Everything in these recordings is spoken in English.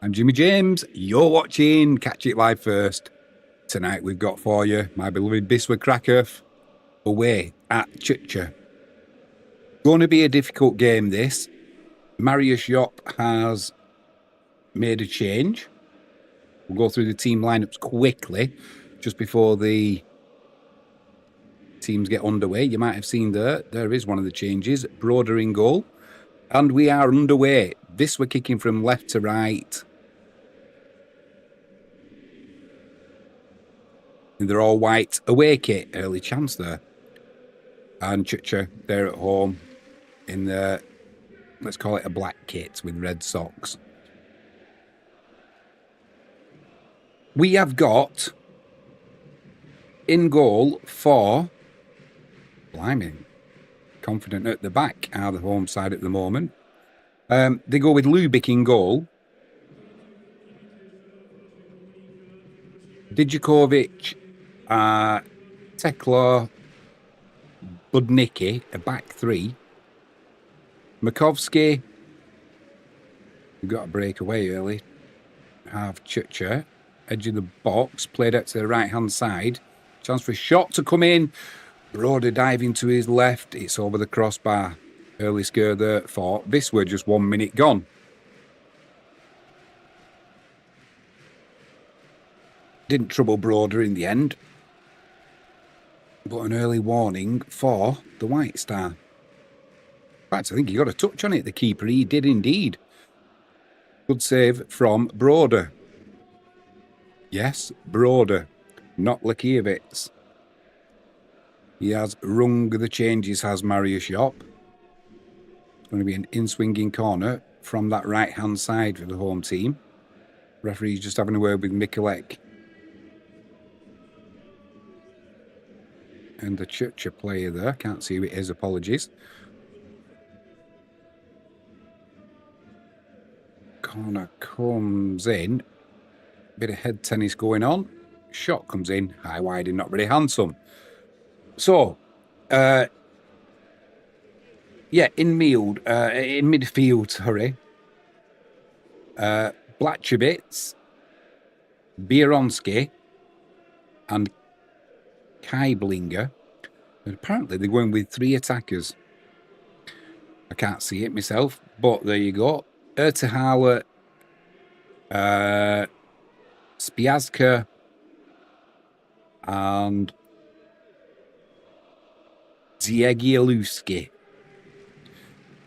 I'm Jimmy James. You're watching Catch It Live First. Tonight we've got for you my beloved Wisla Krakow away at Tychy. Going to be a difficult game, this. Mariusz Jop has made a change. We'll go through the team lineups quickly just before the teams get underway. You might have seen there is one of the changes. Broder in goal. And we are underway. This we're kicking from left to right. And they're all white. Away kit, early chance there. And Tychy, they're at home in the, let's call it a black kit with red socks. We have got in goal for, blimey, confident at the back are the home side at the moment. They go with Lubick in goal. Djikovic, Tekla, Budnicki, a back three. Makovsky, we got a break away early. Have Tychy, edge of the box, played out to the right-hand side. Chance for a shot to come in. Broder diving to his left. It's over the crossbar. Early scare there for this. We're just 1 minute gone. Didn't trouble Broder in the end. But an early warning for the White Star. In fact, I think he got a touch on it, the keeper. He did indeed. Good save from Broder. Yes, Broder, not Lakiewicz. He has rung the changes, has Mariusz Jop. It's going to be an in-swinging corner from that right-hand side for the home team. Referee's just having a word with Mikulek. And the Tychy player there. Can't see who it is, apologies. Corner comes in. Bit of head tennis going on. Shot comes in. High wide and not very handsome. So, in midfield, sorry. Blachowicz, Bieronsky, and Kaiblinger. And apparently they're going with 3 attackers. I can't see it myself, but there you go. Ertehala, Spiazka, and Ziegielewski.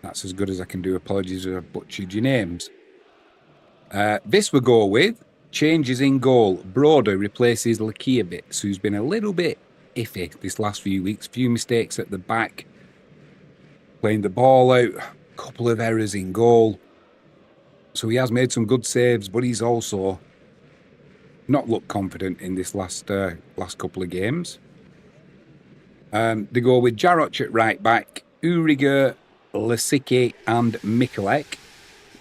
That's as good as I can do. Apologies if I've butchered your names. This we go with. Changes in goal. Broder replaces Lakiewicz, who's been a little bit iffy this last few weeks. Few mistakes at the back. Playing the ball out. A couple of errors in goal. So he has made some good saves, but he's also not looked confident in this last couple of games. They go with Jaroch at right back, Uriger, Lisicki and Mikulek.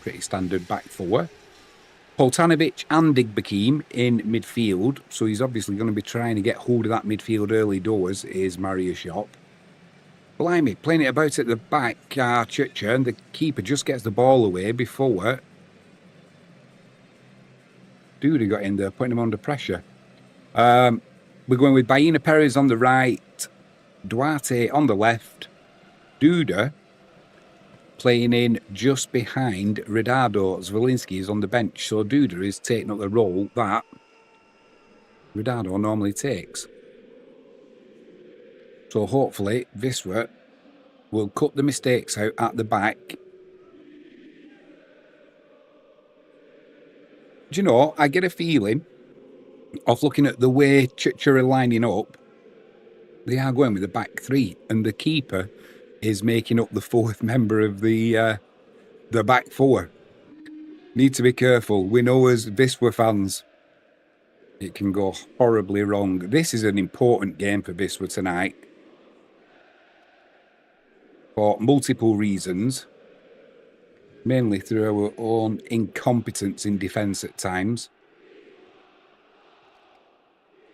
Pretty standard back four. Poltanovic and Digbakim in midfield. So he's obviously going to be trying to get hold of that midfield early doors, is Mariusz Jop. Blimey, playing it about at the back, Tychy, and the keeper just gets the ball away before Duda got in there, putting him under pressure. We're going with Baina Perez on the right, Duarte on the left, Duda playing in just behind Redado. Zwolinski is on the bench, so Duda is taking up the role that Redado normally takes. So hopefully Wisla will cut the mistakes out at the back. Do you know, I get a feeling of looking at the way Tychy are lining up, they are going with the back three, and the keeper is making up the 4th member of the back four. Need to be careful. We know as Wisla fans, it can go horribly wrong. This is an important game for Wisla tonight for multiple reasons, mainly through our own incompetence in defence at times,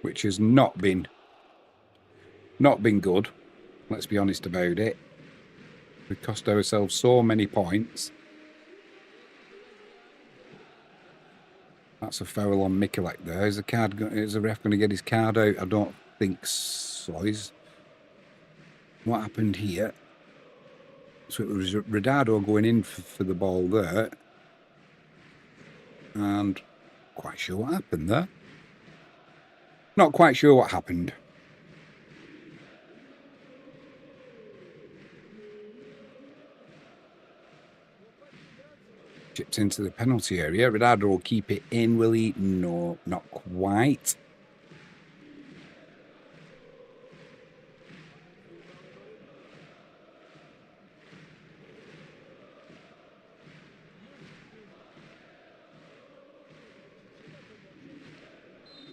which has not been good. Let's be honest about it. We cost ourselves so many points. That's a foul on Mikulek there. Is the ref going to get his card out? I don't think so. What happened here? So it was Rodado going in for the ball there. And quite sure what happened there. Not quite sure what happened. Chips into the penalty area. Rodado will keep it in, will he? No, not quite.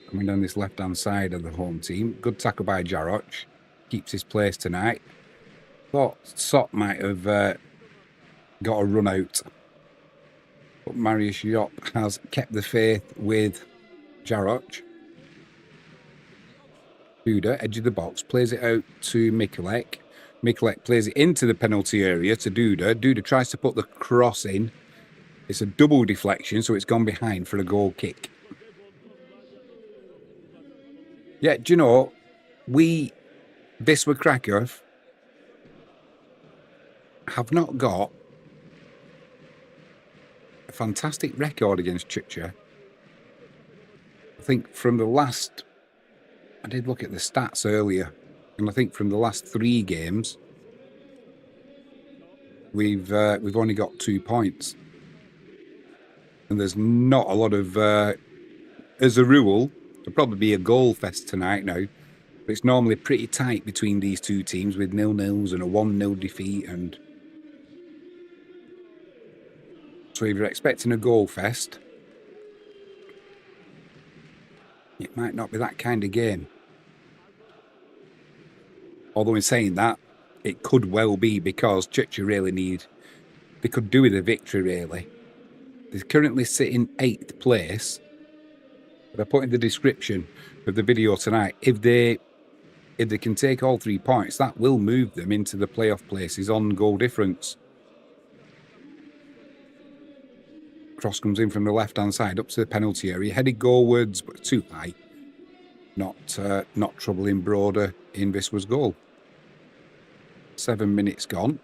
Coming down this left-hand side of the home team. Good tackle by Jarroch. Keeps his place tonight. Thought Sok might have got a run out. But Marius Jop has kept the faith with Jarroch. Duda, edge of the box, plays it out to Mikulek. Mikulek plays it into the penalty area to Duda. Duda tries to put the cross in. It's a double deflection, so it's gone behind for a goal kick. Yeah, do you know, Wisla Krakow have not got a fantastic record against Tychy. I think from the last, I did look at the stats earlier, and I think from the last 3 games, we've only got 2 points. And there's not a lot of, as a rule, there'll probably be a goal fest tonight now. But it's normally pretty tight between these two teams with 0-0s and a 1-0 defeat. And so if you're expecting a goal fest, it might not be that kind of game. Although in saying that, it could well be because Tychy really they could do with a victory really. They're currently sitting 8th place. But I put in the description of the video tonight, if they can take all 3 points, that will move them into the playoff places on goal difference. Cross comes in from the left-hand side up to the penalty area, headed goalwards, but too high. Not troubling Broder in Wisła's goal. 7 minutes gone.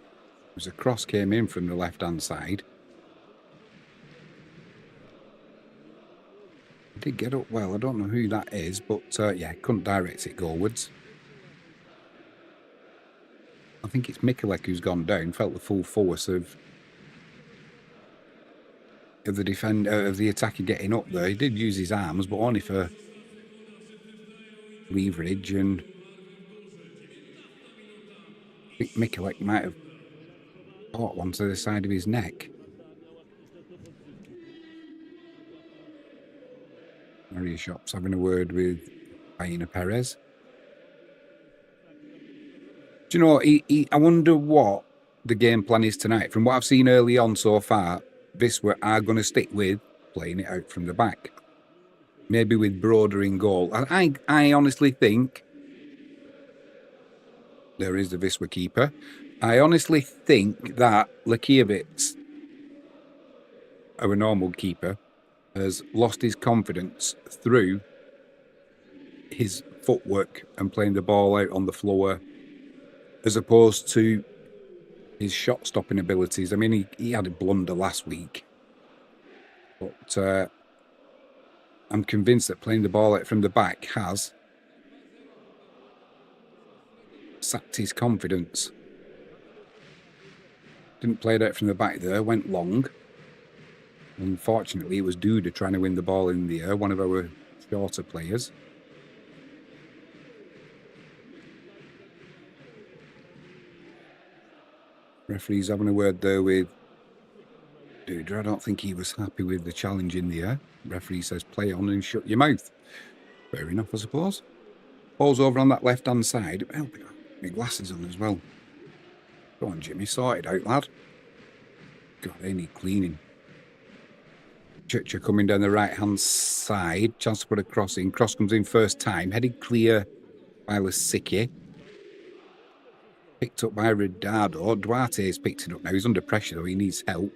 As a cross came in from the left-hand side. Did get up well. I don't know who that is, but yeah, couldn't direct it goalwards. I think it's Mikulek who's gone down. Felt the full force of the attacker getting up there. He did use his arms, but only for leverage. And I think Mikulek might have caught one to the side of his neck. Maria Shop's having a word with Aina Perez. Do you know, I wonder what the game plan is tonight. From what I've seen early on so far, Wisła are going to stick with playing it out from the back. Maybe with Broder in goal. I honestly think, there is the Wisła keeper, I honestly think that Lakiewicz, our normal keeper, has lost his confidence through his footwork and playing the ball out on the floor as opposed to his shot-stopping abilities. I mean, he had a blunder last week. But I'm convinced that playing the ball out from the back has sapped his confidence. Didn't play it out from the back there, went long. Unfortunately, it was Duda trying to win the ball in the air, one of our shorter players. Referee's having a word there with Duda. I don't think he was happy with the challenge in the air. Referee says, play on and shut your mouth. Fair enough, I suppose. Ball's over on that left-hand side. Oh, my glasses on as well. Go on, Jimmy, sort it out, lad. God, they need cleaning. Tychy coming down the right-hand side. Chance to put a cross in. Cross comes in first time. Headed clear by Lasicki. Picked up by Rodado. Duarte's picked it up now. He's under pressure, though. He needs help.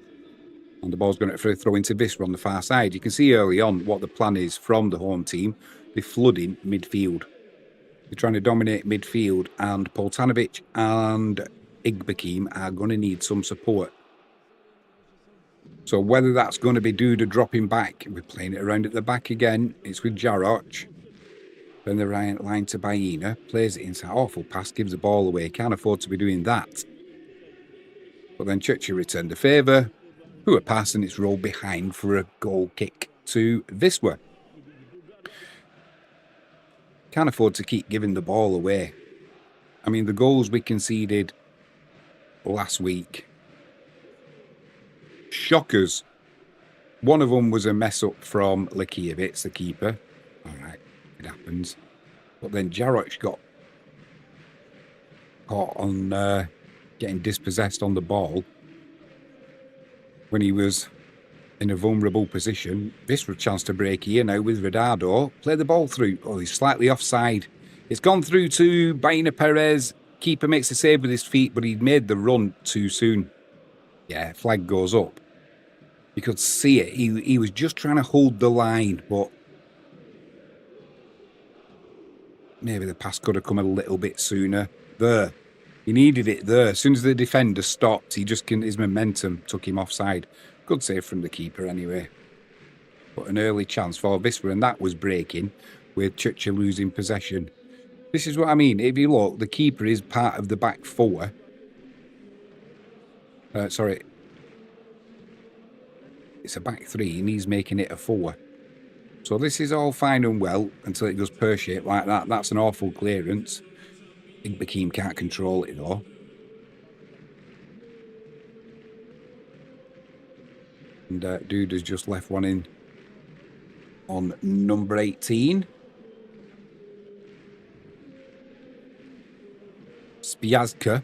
And the ball's going to throw into Wisla on the far side. You can see early on what the plan is from the home team. They're flooding midfield. They're trying to dominate midfield, and Poltanovic and Igbekim are going to need some support. So whether that's going to be Duda dropping back, we're playing it around at the back again. It's with Jaroch. Then the right line to Baina. Plays it inside. Awful pass, gives the ball away. Can't afford to be doing that. But then Tychy returned the favour. Who a pass, and it's rolled behind for a goal kick to Wisla. Can't afford to keep giving the ball away. I mean, the goals we conceded last week, shockers. One of them was a mess up from Lekiewicz, the keeper. All right, it happens. But then Jaroch got caught on getting dispossessed on the ball when he was in a vulnerable position. This was a chance to break here now with Rodado. Play the ball through. Oh, he's slightly offside. It's gone through to Baina Perez. Keeper makes a save with his feet, but he made the run too soon. Yeah, flag goes up. You could see it. He was just trying to hold the line, but maybe the pass could have come a little bit sooner. There. He needed it there. As soon as the defender stopped, his momentum took him offside. Good save from the keeper anyway. But an early chance for Wisla, and that was breaking with Tychy losing possession. This is what I mean. If you look, the keeper is part of the back four. Sorry. It's a back three, and he's making it a four. So this is all fine and well until it goes pear-shaped like that. That's an awful clearance. Igbekim can't control it though. And Dude has just left one in on number 18. Spiazka.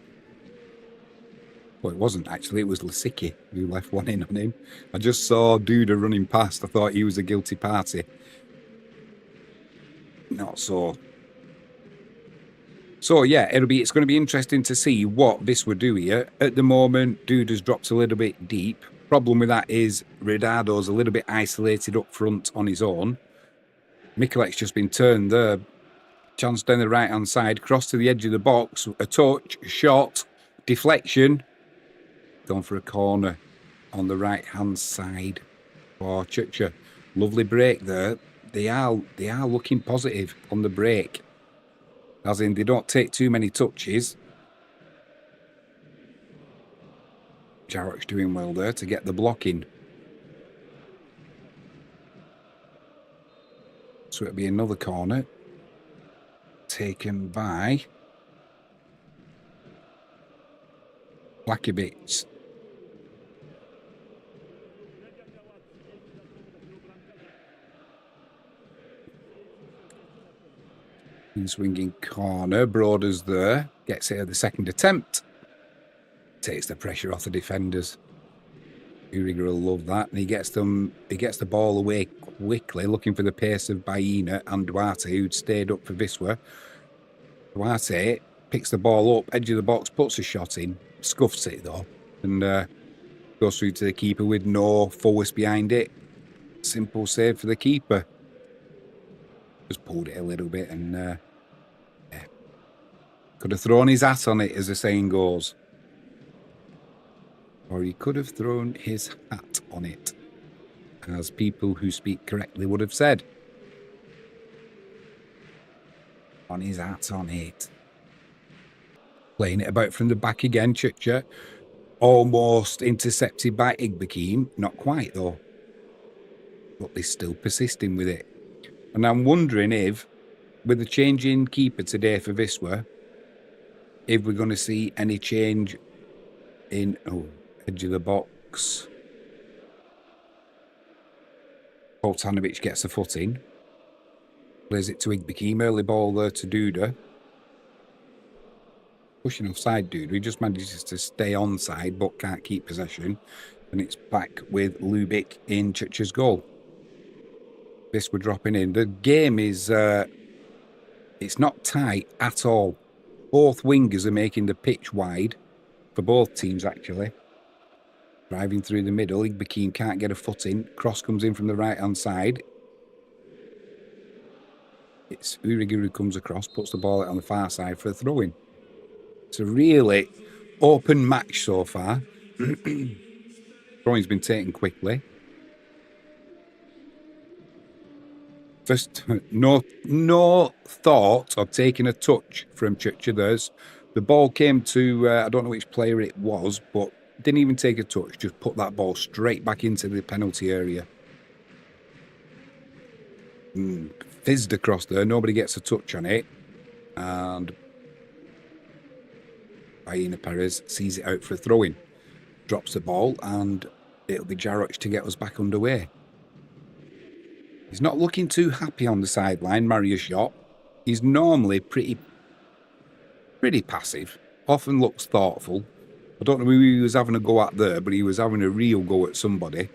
Well, it wasn't actually. It was Lisicki who left one in on him. I just saw Duda running past. I thought he was a guilty party. Not so. So yeah, it's going to be interesting to see what Wisla do here. At the moment, Duda's dropped a little bit deep. Problem with that is Redado's a little bit isolated up front on his own. Mikulek's just been turned there. Chance down the right-hand side. Cross to the edge of the box. A touch. Shot. Deflection. Gone for a corner on the right-hand side for Tychy. Lovely break there. They are looking positive on the break. As in, they don't take too many touches. Jaroch's doing well there to get the blocking. So it'll be another corner. Taken by Blackabits. Swinging corner. Broder's there. Gets it at the second attempt. Takes the pressure off the defenders. Uriger will love that. And he gets the ball away quickly, looking for the pace of Baina and Duarte, who'd stayed up for Wisla. Duarte picks the ball up, edge of the box, puts a shot in, scuffs it though, and goes through to the keeper with no force behind it. Simple save for the keeper. Just pulled it a little bit and yeah. Could have thrown his hat on it, as the saying goes. Or he could have thrown his hat on it, as people who speak correctly would have said. On his hat on it. Playing it about from the back again, Tychy. Almost intercepted by Igbekim. Not quite, though. But they're still persisting with it. And I'm wondering if, with the change in keeper today for Wisla, if we're going to see any change in... Oh, edge of the box. Poltanovic gets the foot in. Plays it to Igbekim. Early ball there to Duda. Pushing offside Duda. He just manages to stay onside but can't keep possession. And it's back with Lubick in Tychy's goal. This we're dropping in. The game is... it's not tight at all. Both wingers are making the pitch wide. For both teams, actually. Driving through the middle, Igbekeem can't get a foot in. Cross comes in from the right-hand side. It's Urigu who comes across, puts the ball out on the far side for a throw-in. It's a really open match so far. Throw-in's been taken quickly. First, no thought of taking a touch from Tychy. The ball came to, I don't know which player it was, but didn't even take a touch, just put that ball straight back into the penalty area. Fizzed across there, nobody gets a touch on it. And Aina Perez sees it out for a throw-in. Drops the ball, and it'll be Jaroch to get us back underway. He's not looking too happy on the sideline, Mariusz Jop. He's normally pretty passive, often looks thoughtful. I don't know who he was having a go at there, but he was having a real go at somebody.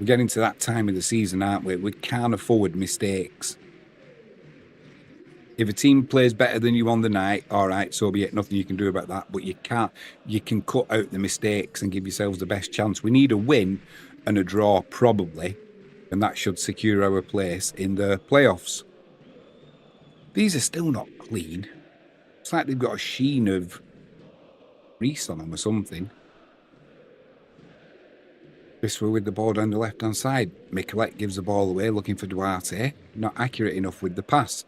We're getting to that time of the season, aren't we? We can't afford mistakes. If a team plays better than you on the night, all right, so be it. Nothing you can do about that. But you can't. You can cut out the mistakes and give yourselves the best chance. We need a win and a draw, probably, and that should secure our place in the playoffs. These are still not clean. It's like they've got a sheen of grease on them or something. Wisla with the ball down the left-hand side. Mikulek gives the ball away, looking for Duarte. Not accurate enough with the pass.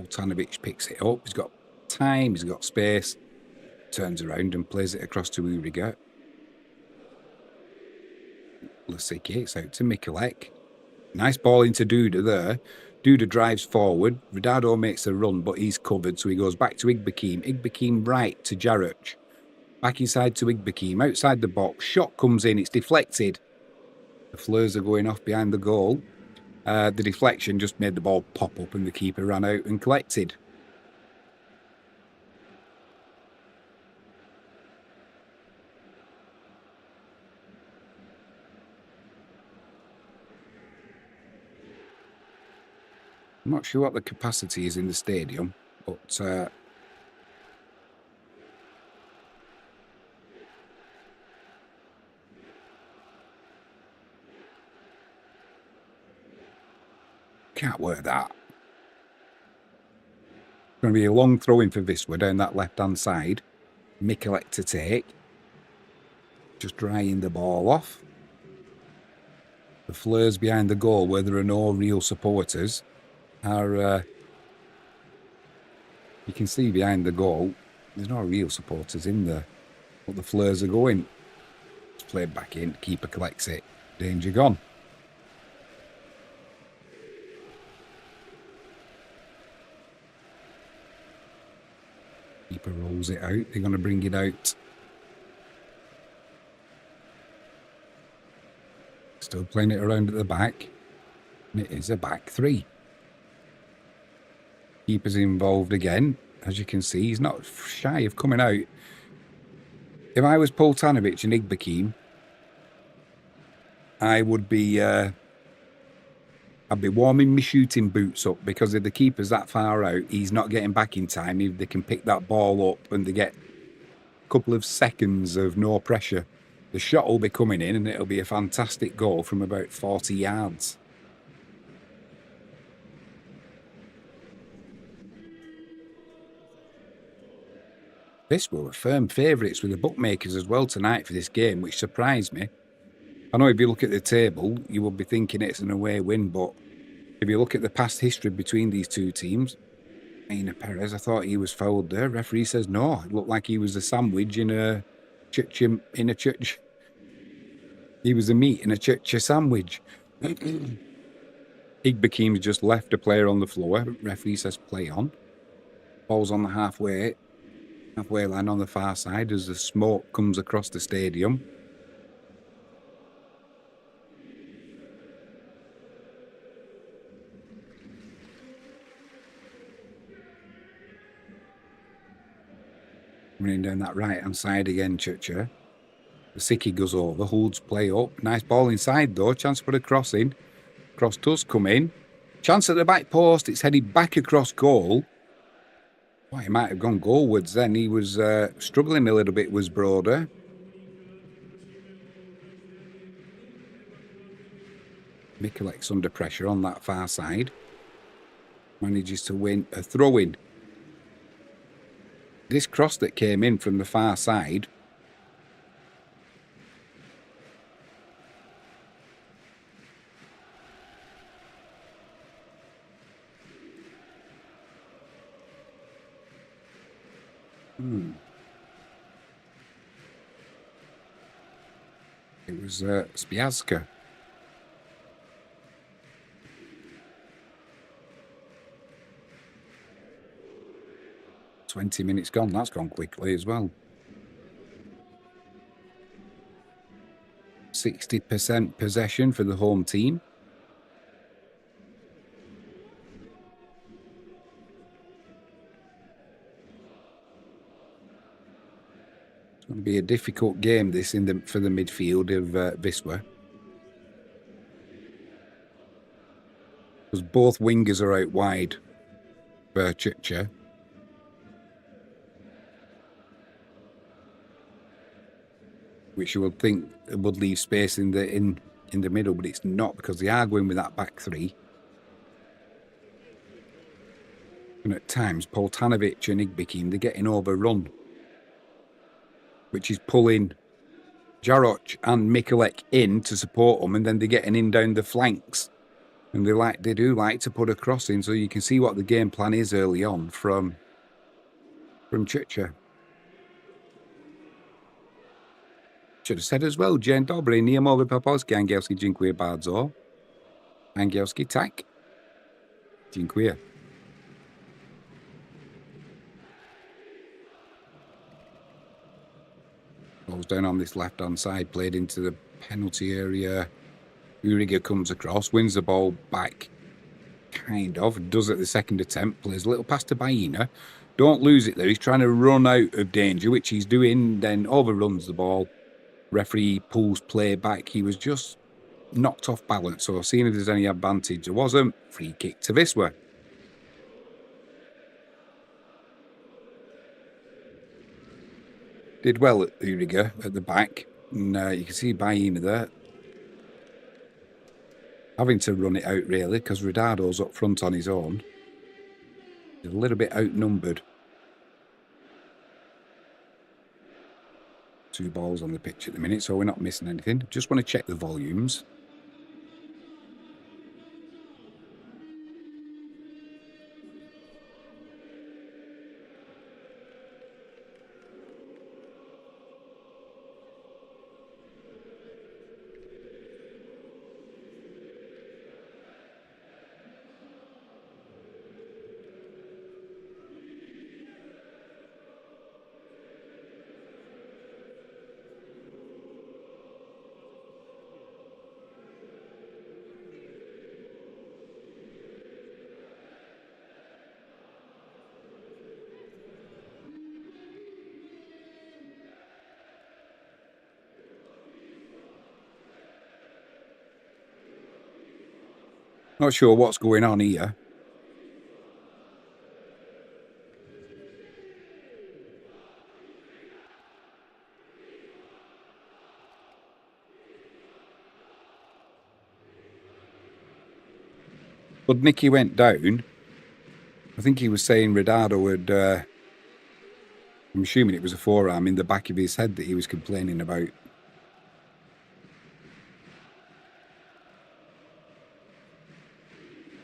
Oltanovic picks it up. He's got time, he's got space. Turns around and plays it across to Uriga. Lasicki, it's out to Mikulek. Nice ball into Duda there. Duda drives forward. Ridado makes a run, but he's covered, so he goes back to Igbekeem. Igbekeem right to Jaroch. Back inside to Igbekeem, outside the box. Shot comes in, it's deflected. The Fleurs are going off behind the goal. The deflection just made the ball pop up and the keeper ran out and collected. I'm not sure what the capacity is in the stadium, but can't work that. It's going to be a long throw in for Wisla down that left-hand side. Mikulek to take. Just drying the ball off. The Fleurs behind the goal, where there are no real supporters, are... you can see behind the goal, there's no real supporters in there. But the Fleurs are going. It's played back in. Keeper collects it. Danger gone. Keeper rolls it out. They're going to bring it out. Still playing it around at the back. And it is a back three. Keeper's involved again. As you can see, he's not shy of coming out. If I was Poltanovic and Igbekeem, I would be... I'd be warming my shooting boots up, because if the keeper's that far out, he's not getting back in time. If they can pick that ball up and they get a couple of seconds of no pressure, the shot will be coming in and it'll be a fantastic goal from about 40 yards. This were firm favourites with the bookmakers as well tonight for this game, which surprised me. I know if you look at the table, you will be thinking it's an away win, but if you look at the past history between these two teams, Aina Perez, I thought he was fouled there. Referee says no. It looked like he was a sandwich in a church. He was a meat in a church sandwich. Igbekeem's just left a player on the floor. Referee says play on. Ball's on the halfway line on the far side as the smoke comes across the stadium. Running down that right-hand side again, Tychy. Lasicki goes over, holds play up. Nice ball inside, though. Chance for a cross in. Cross does come in. Chance at the back post. It's headed back across goal. Well, he might have gone goalwards then. He was struggling a little bit, was Broder. Mikulec's under pressure on that far side. Manages to win a throw-in. This cross that came in from the far side. It was Spiazka. "20 minutes gone." That's gone quickly as well. 60% possession for the home team. It's going to be a difficult game, this, for the midfield of Wisla. Because both wingers are out wide for Tychy. Which you would think would leave space in the middle, but it's not, because they are going with that back three. And at times, Poltanovic and Igbikin, they're getting overrun, which is pulling Jarocz and Mikulec in to support them, and then they're getting in down the flanks. And they do like to put a cross in, so you can see what the game plan is early on from Tychy. Should have said as well, Dzień dobry, nie mówię po polsku, angielski, dziękuję bardzo. Angielski, tak. Dziękuję. Goes down on this left-hand side, played into the penalty area. Uriga comes across, wins the ball back, kind of, does it the second attempt, plays a little pass to Baena. Don't lose it there, he's trying to run out of danger, which he's doing, then overruns the ball. Referee pulls play back. He was just knocked off balance, so seeing if there's any advantage, there wasn't. Free kick to Wisla. Did well at Uriga at the back, and you can see Baena there having to run it out, really, because Ridardo's up front on his own. He's a little bit outnumbered. 2 balls on the pitch at the minute, so we're not missing anything. Just want to check the volumes. Not sure what's going on here. But Nicky went down. I think he was saying Ridardo had... I'm assuming it was a forearm in the back of his head that he was complaining about.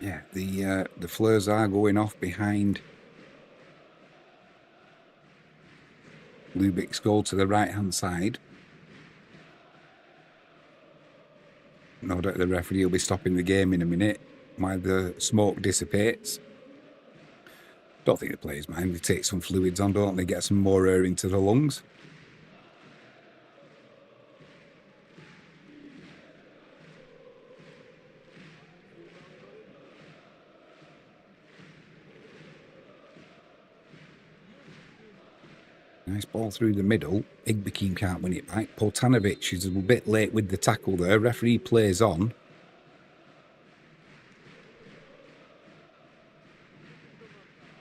Yeah, the flares are going off behind Lubic's goal to the right-hand side. No doubt the referee will be stopping the game in a minute while the smoke dissipates. Don't think the players mind. They take some fluids on, don't they? Get some more air into the lungs. Nice ball through the middle. Igbikin can't win it back. Poltanovic is a bit late with the tackle there. Referee plays on.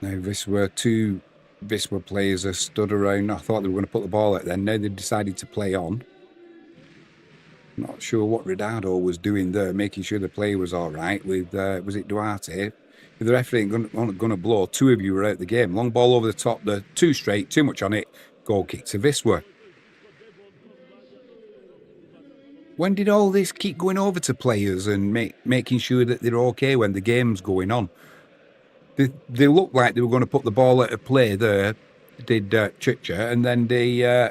Now this were 2 Wisla players are stood around. I thought they were going to put the ball out then. Now they've decided to play on. Not sure what Redardo was doing there, making sure the play was all right with, was it Duarte? If the referee ain't going to blow, two of you were out the game. Long ball over the top, the too straight, too much on it. Goal kick to Wisla. When did all this keep going over to players and making sure that they're okay when the game's going on? They looked like they were going to put the ball out of play there, did Tychy, and then they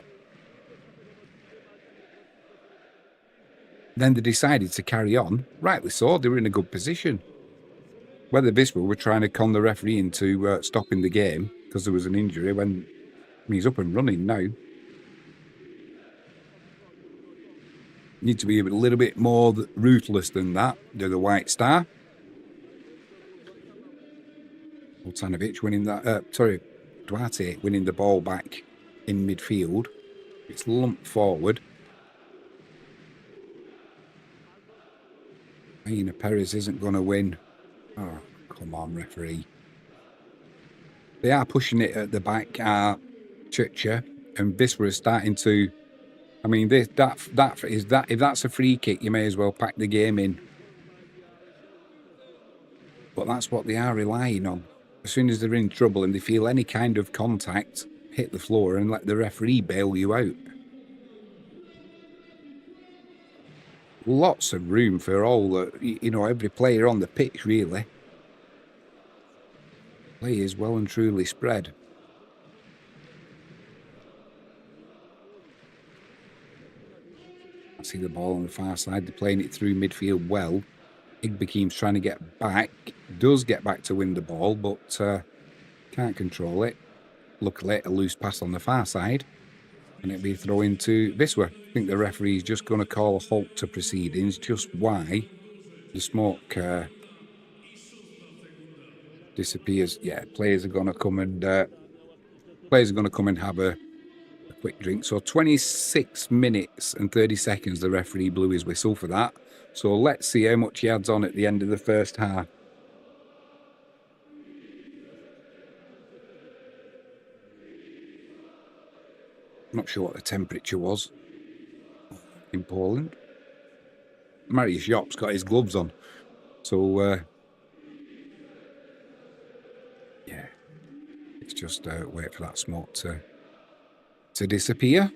decided to carry on. Rightly so, they were in a good position. Whether Wisla were trying to con the referee into stopping the game because there was an injury when he's up and running now. Need to be a little bit more ruthless than that. They're the White Star. Oltanovic winning that. Duarte winning the ball back in midfield. It's lumped forward. Aina Perez isn't going to win. Oh, come on, referee. They are pushing it at the back, Tychy, and Wisla is starting to. I mean, if that's a free kick, you may as well pack the game in. But that's what they are relying on. As soon as they're in trouble and they feel any kind of contact, hit the floor and let the referee bail you out. Lots of room for all the, every player on the pitch, really. Play is well and truly spread. I see the ball on the far side. They're playing it through midfield well. Igbekeem's trying to get back. Does get back to win the ball, but can't control it. Luckily, a loose pass on the far side. And it'll be thrown into Wisla. I think the referee's just going to call a halt to proceedings. Just why the smoke disappears. Yeah, players are going to come and have a quick drink. So 26 minutes and 30 seconds the referee blew his whistle for that. So let's see how much he adds on at the end of the first half. Not sure what the temperature was in Poland. Mariusz Jop's got his gloves on. So yeah, it's just wait for that smoke to disappear.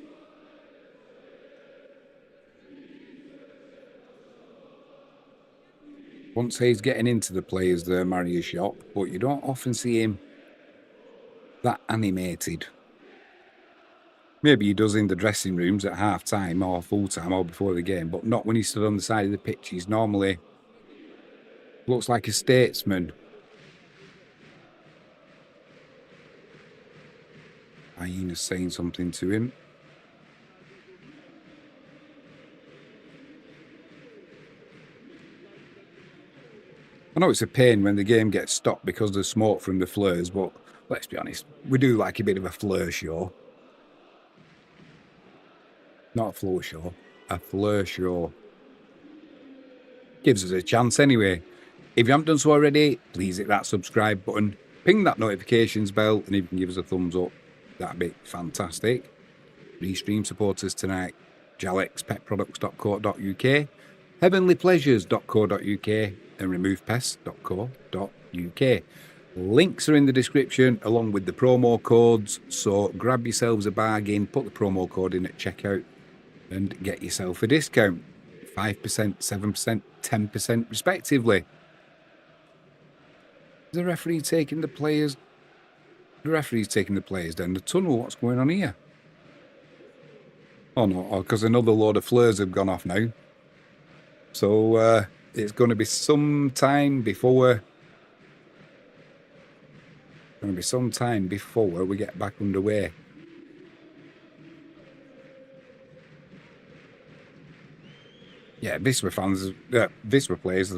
Once he's getting into the players there, Mariusz Jop, but you don't often see him that animated. Maybe he does in the dressing rooms at half-time or full-time or before the game, but not when he stood on the side of the pitch. He's normally looks like a statesman. Hyena's saying something to him. I know it's a pain when the game gets stopped because of the smoke from the flares, but let's be honest, we do like a bit of a flare show. Not a floor show, a flare show. Gives us a chance anyway. If you haven't done so already, please hit that subscribe button, ping that notifications bell, and if you can give us a thumbs up, that'd be fantastic. Restream supporters tonight, jalexpetproducts.co.uk, heavenlypleasures.co.uk, and removepest.co.uk. Links are in the description along with the promo codes, so grab yourselves a bargain, put the promo code in at checkout and get yourself a discount. 5%, 7%, 10% respectively. The referee's taking the players down the tunnel. What's going on here? Oh no, because another load of flares have gone off now. So it's going to be some time before we get back underway. Yeah, Wisla fans, Wisla players,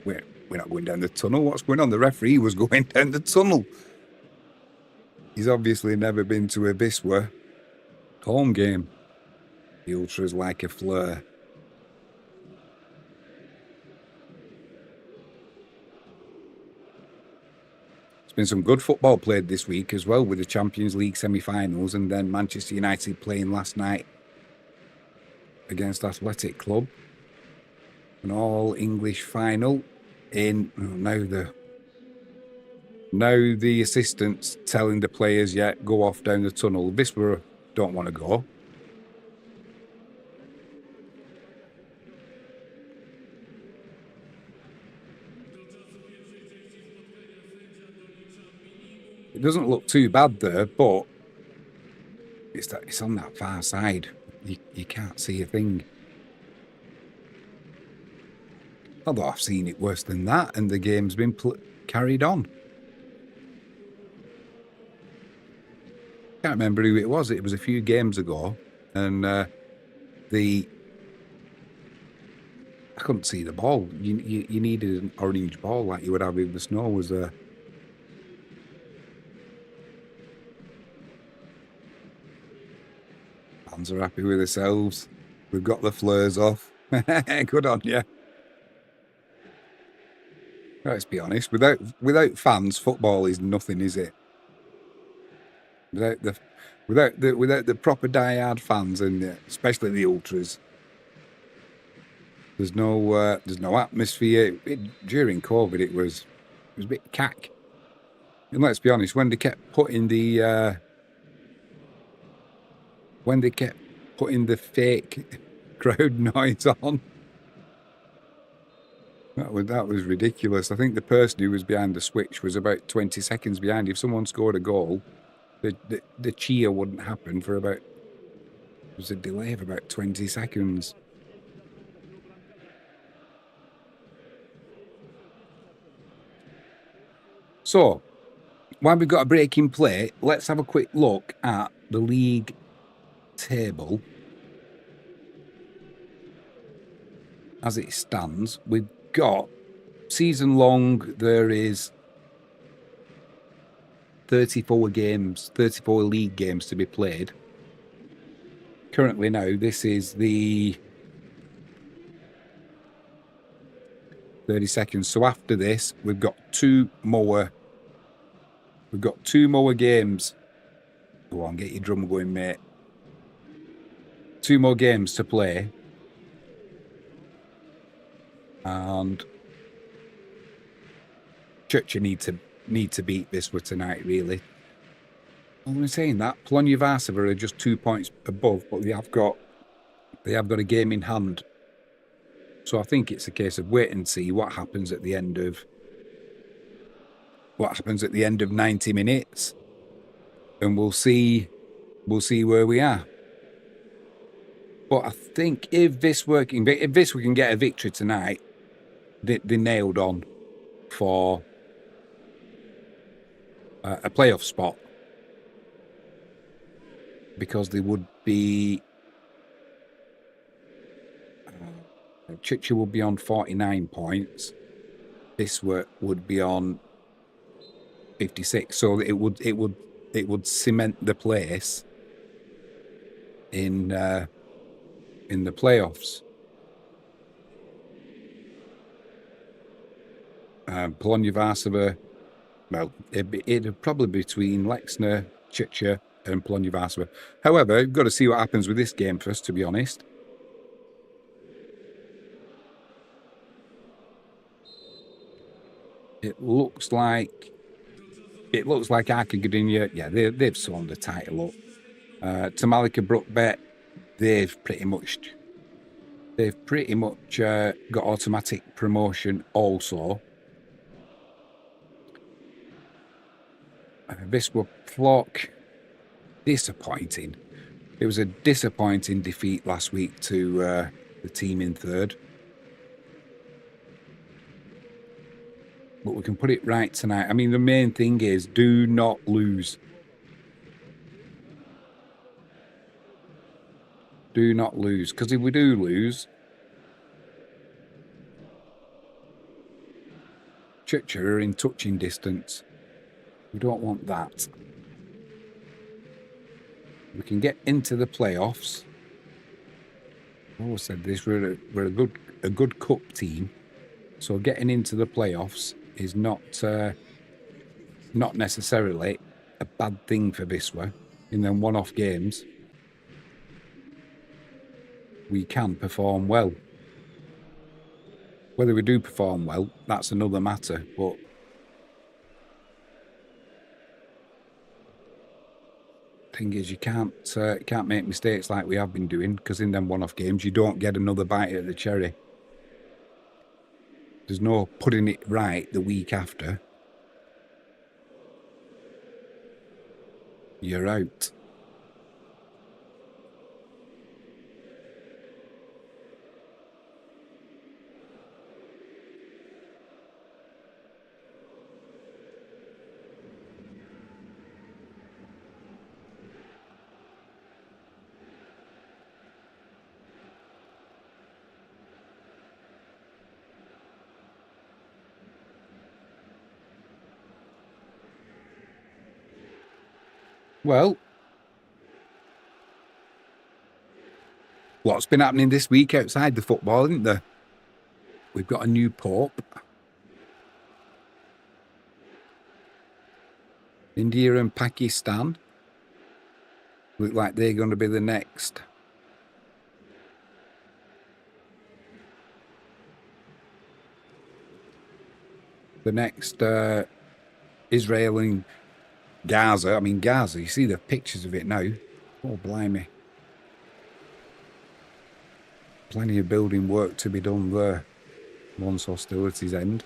we're not going down the tunnel. What's going on? The referee was going down the tunnel. He's obviously never been to a Wisla home game. The ultras like a flare. There's been some good football played this week as well, with the Champions League semi-finals, and then Manchester United playing last night against Athletic Club. An all-English final in... Now the assistants telling the players, yeah, go off down the tunnel. Wisla don't want to go. It doesn't look too bad there, but it's on that far side. You can't see a thing. Although I've seen it worse than that, and the game's been carried on. Can't remember who it was. It was a few games ago, and I couldn't see the ball. You needed an orange ball like you would have if the snow was there. Fans are happy with themselves. We've got the flares off. Good on you. Let's be honest. Without fans, football is nothing, is it? Without the proper diehard fans, and especially the ultras, there's no atmosphere. During COVID, it was a bit cack. And let's be honest, when they kept putting the fake crowd noise on, that was ridiculous. I think the person who was behind the switch was about 20 seconds behind. If someone scored a goal, the cheer wouldn't happen for about... There was a delay of about 20 seconds. So, while we've got a break in play, let's have a quick look at the league table as it stands. We've got season long, there is 34 league games to be played. Currently now, this is the 32nd. So after this, we've got two more games. Go on, get your drum going, mate. 2 more games to play. And Tychy need to beat Wisla tonight, really. I'm saying that Polish Betclic are just 2 points above, but they have got a game in hand. So I think it's a case of wait and see what happens at the end of 90 minutes, and we'll see where we are. But I think if Wisla can get a victory tonight, they nailed on for a playoff spot, because they would be... Tychy would be on 49 points. Wisla would be on 56. So it would cement the place in the playoffs. Polish Betclic, well, it'd probably be between Lexner, Tychy, and Polish Betclic. However, you've got to see what happens with this game first, to be honest. It looks like Arkagidinia, yeah, they've sewn the title up. Tamalika Brookbet, they've pretty much got automatic promotion also. Wisla Krakow, disappointing. It was a disappointing defeat last week to the team in third. But we can put it right tonight. I mean, the main thing is do not lose. Do not lose. Because if we do lose, Tychy are in touching distance. We don't want that. We can get into the playoffs. I always said this, we're a good cup team. So getting into the playoffs is not not necessarily a bad thing for Wisla. In them one-off games, we can perform well. Whether we do perform well, that's another matter, but thing is, you can't make mistakes like we have been doing, because in them one-off games, you don't get another bite at the cherry. There's no putting it right the week after. You're out. Well, what's been happening this week outside the football, isn't there? We've got a new pope. India and Pakistan look like they're going to be the next. Israel and Gaza. I mean, Gaza, you see the pictures of it now. Oh, blimey. Plenty of building work to be done there once hostilities end.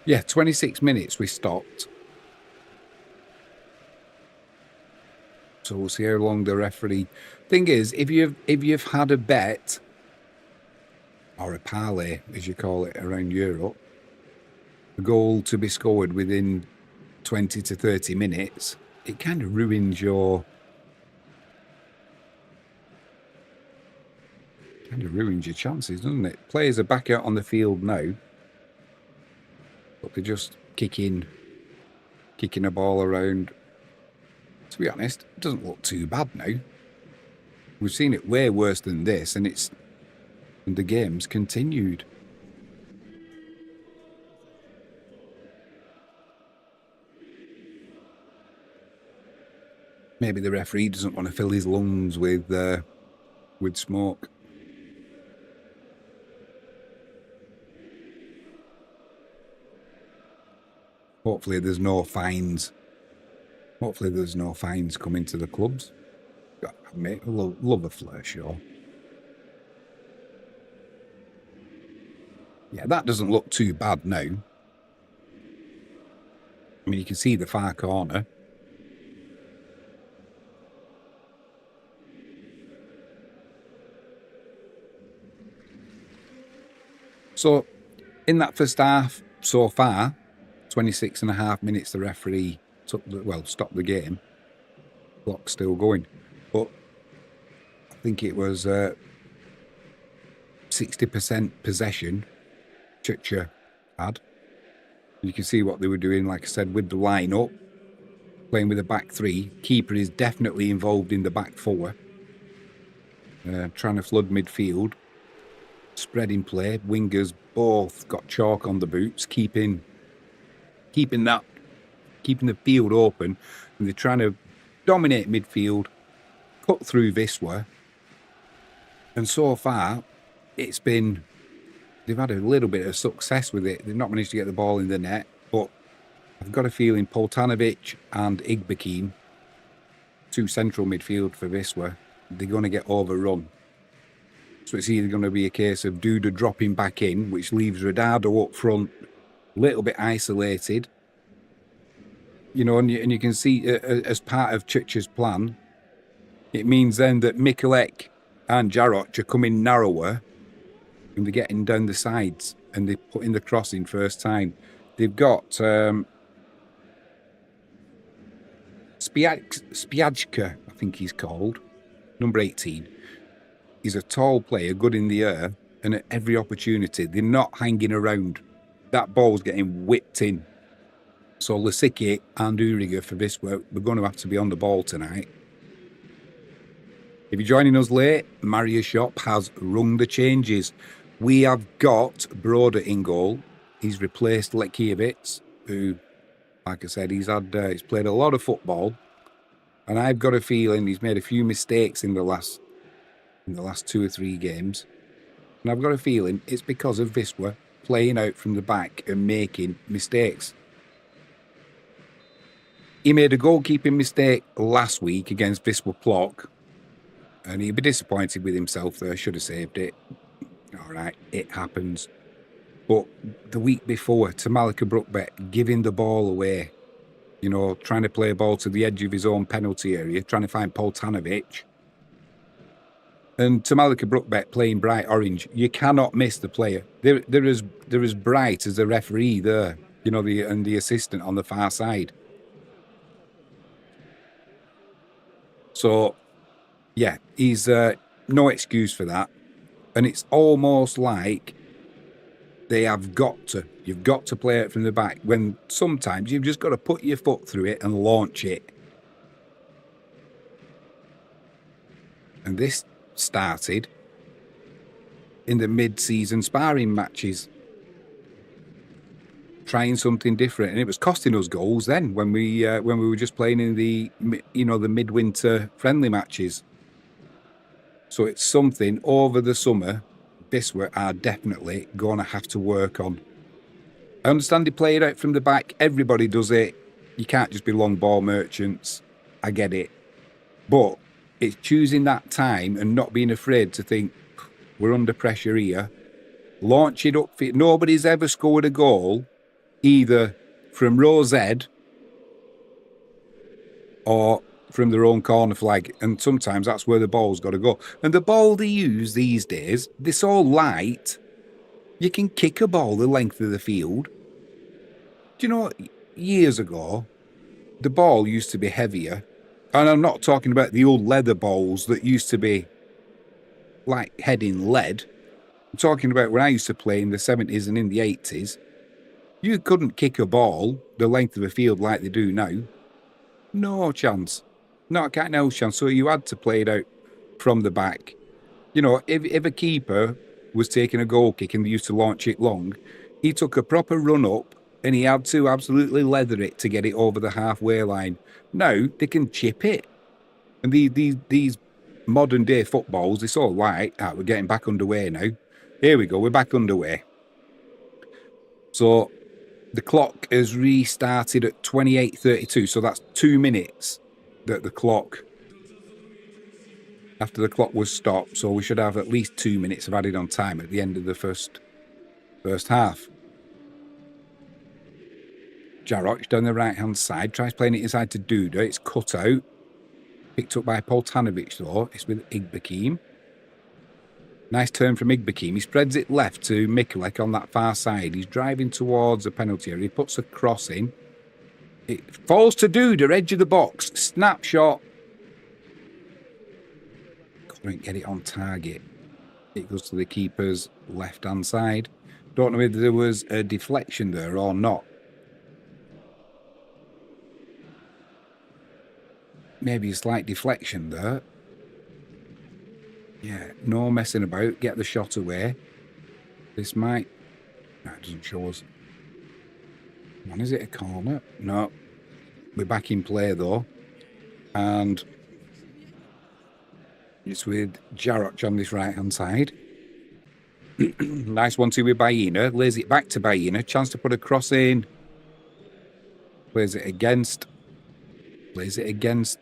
Yeah, 26 minutes we stopped. So we'll see how long the referee. Thing is, if you've had a bet or a parlay, as you call it around Europe, a goal to be scored within 20 to 30 minutes, it kind of ruins your chances, doesn't it? Players are back out on the field now, but they're just kicking a ball around. To be honest, it doesn't look too bad now. We've seen it way worse than this, and the game's continued. Maybe the referee doesn't want to fill his lungs with smoke. Hopefully there's no fines. Hopefully there's no fines coming to the clubs. Mate, I love a Flashscore. Yeah, that doesn't look too bad now. I mean, you can see the far corner. So, in that first half so far, 26 and a half minutes, the referee stopped the game. Clock's still going. But I think it was 60% possession Tychy had. You can see what they were doing, like I said, with the line-up, playing with a back three. Keeper is definitely involved in the back four. Trying to flood midfield. Spreading play. Wingers both got chalk on the boots, keeping the field open, and they're trying to dominate midfield, cut through Wisla. And so far, they've had a little bit of success with it. They've not managed to get the ball in the net, but I've got a feeling Poltanovic and Igbekin, two central midfield for Wisla, they're going to get overrun. So it's either going to be a case of Duda dropping back in, which leaves Rodado up front, a little bit isolated. You know, and you can see as part of Tychy's plan, it means then that Mikulek and Jarroch are coming narrower, and they're getting down the sides, and they're putting the cross in first time. They've got Spiadka, I think he's called, number 18. He's a tall player, good in the air, and at every opportunity, they're not hanging around. That ball's getting whipped in. So Lisicki and Uriger for Wisla, we're going to have to be on the ball tonight. If you're joining us late, Mario Shop has rung the changes. We have got Broder in goal. He's replaced Lekiewicz, who, like I said, he's played a lot of football, and I've got a feeling he's made a few mistakes in the last 2 or 3 games, and I've got a feeling it's because of Wisla playing out from the back and making mistakes. He made a goalkeeping mistake last week against Wisla Plock, and he'd be disappointed with himself there. Should have saved it. All right, it happens. But the week before, to Malika Brookbet, giving the ball away, you know, trying to play a ball to the edge of his own penalty area, trying to find Poltanovic. And to Malika Brookbet playing bright orange, you cannot miss the player. They're as bright as the referee there, you know, the assistant on the far side. So, yeah, he's no excuse for that. And it's almost like you've got to play it from the back, when sometimes you've just got to put your foot through it and launch it. And this started in the mid-season sparring matches, trying something different, and it was costing us goals then when we were just playing in the, you know, the midwinter friendly matches. So it's something over the summer Wisla are definitely going to have to work on. I understand they play it out from the back. Everybody does it. You can't just be long ball merchants. I get it. But it's choosing that time and not being afraid to think, we're under pressure here. Launch it up. Nobody's ever scored a goal either from row Z or from their own corner flag, and sometimes that's where the ball's got to go. And the ball they use these days, they're so light, you can kick a ball the length of the field. Do you know, years ago, the ball used to be heavier, and I'm not talking about the old leather balls that used to be like heading lead. I'm talking about when I used to play in the 70s and in the 80s. You couldn't kick a ball the length of a field like they do now. No chance. No chance. So you had to play it out from the back. You know, if a keeper was taking a goal kick and they used to launch it long, he took a proper run up and he had to absolutely leather it to get it over the halfway line. Now they can chip it. And these modern day footballs, they're so light. We're getting back underway now. Here we go, we're back underway. So the clock has restarted at 28:32, so that's 2 minutes that the clock, after the clock was stopped, so we should have at least 2 minutes of added on time at the end of the first half. Jarroch down the right-hand side, tries playing it inside to Duda. It's cut out. Picked up by Poltanovic, though. It's with Igbekim. Nice turn from Igbekim. He spreads it left to Mikulek on that far side. He's driving towards the penalty area. He puts a cross in. It falls to Duda, edge of the box. Snapshot. Couldn't get it on target. It goes to the keeper's left-hand side. Don't know whether there was a deflection there or not. Maybe a slight deflection there. Yeah, no messing about. Get the shot away. This might... No, it doesn't show us. Man, is it a corner? No. We're back in play, though. And it's with Jarroch on this right-hand side. Nice 1-2 with Baena. Lays it back to Baena. Chance to put a cross in. Plays it against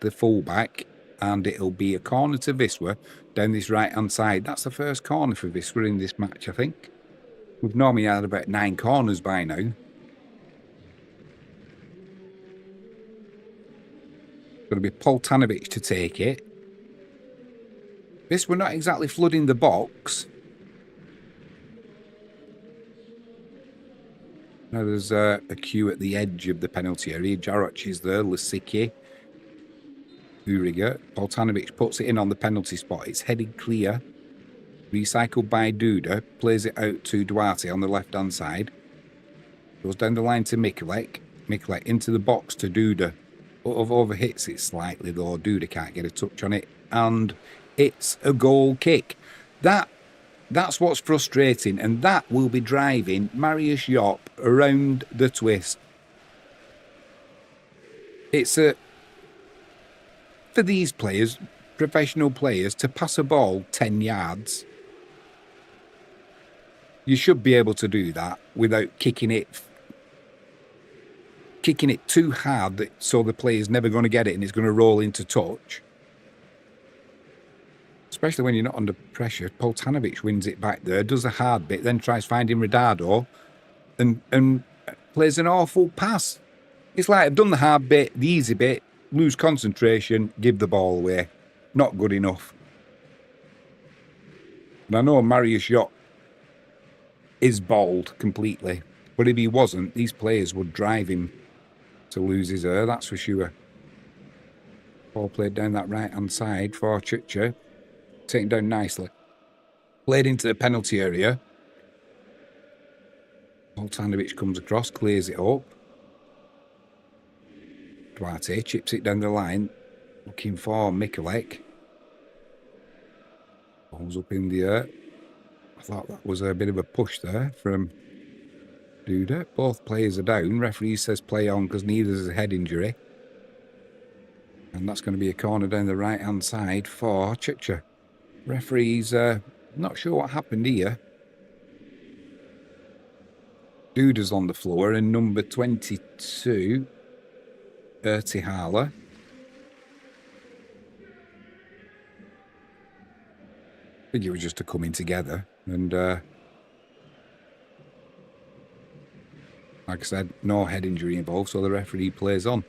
the fullback, and it'll be a corner to Wisla down this right-hand side. That's the first corner for Wisla in this match, I think. We've normally had about 9 corners by now. Going to be Poltanovic to take it. Wisla not exactly flooding the box. Now there's a queue at the edge of the penalty area. Jarroch is there. Lisicki. Uriger. Poltanovic puts it in on the penalty spot. It's headed clear. Recycled by Duda. Plays it out to Duarte on the left-hand side. Goes down the line to Mikulek. Mikulek into the box to Duda. Overhits it slightly, though. Duda can't get a touch on it. And It's a goal kick. That's what's frustrating, and that will be driving Marius Jopp around the twist. It's for these players, professional players, to pass a ball 10 yards. You should be able to do that without kicking it too hard so the player's never going to get it and it's going to roll into touch. Especially when you're not under pressure. Poltanovic wins it back there, does a hard bit, then tries finding Redado and plays an awful pass. It's like, I've done the hard bit, the easy bit, lose concentration, give the ball away. Not good enough. And I know Marius Jopp is bald completely, but if he wasn't, these players would drive him to lose his air, that's for sure. Ball played down that right-hand side for Tychy. Taken down nicely. Played into the penalty area. Poltanovic comes across, clears it up. Duarte chips it down the line. Looking for Mikulek. Ball's up in the air. I thought that was a bit of a push there from Duda. Both players are down. Referee says play on because neither has a head injury. And that's going to be a corner down the right-hand side for Tychy. Referee's not sure what happened here. Duda's on the floor and number 22, Ertihala. I think it was just a coming together. And like I said, no head injury involved, so the referee plays on.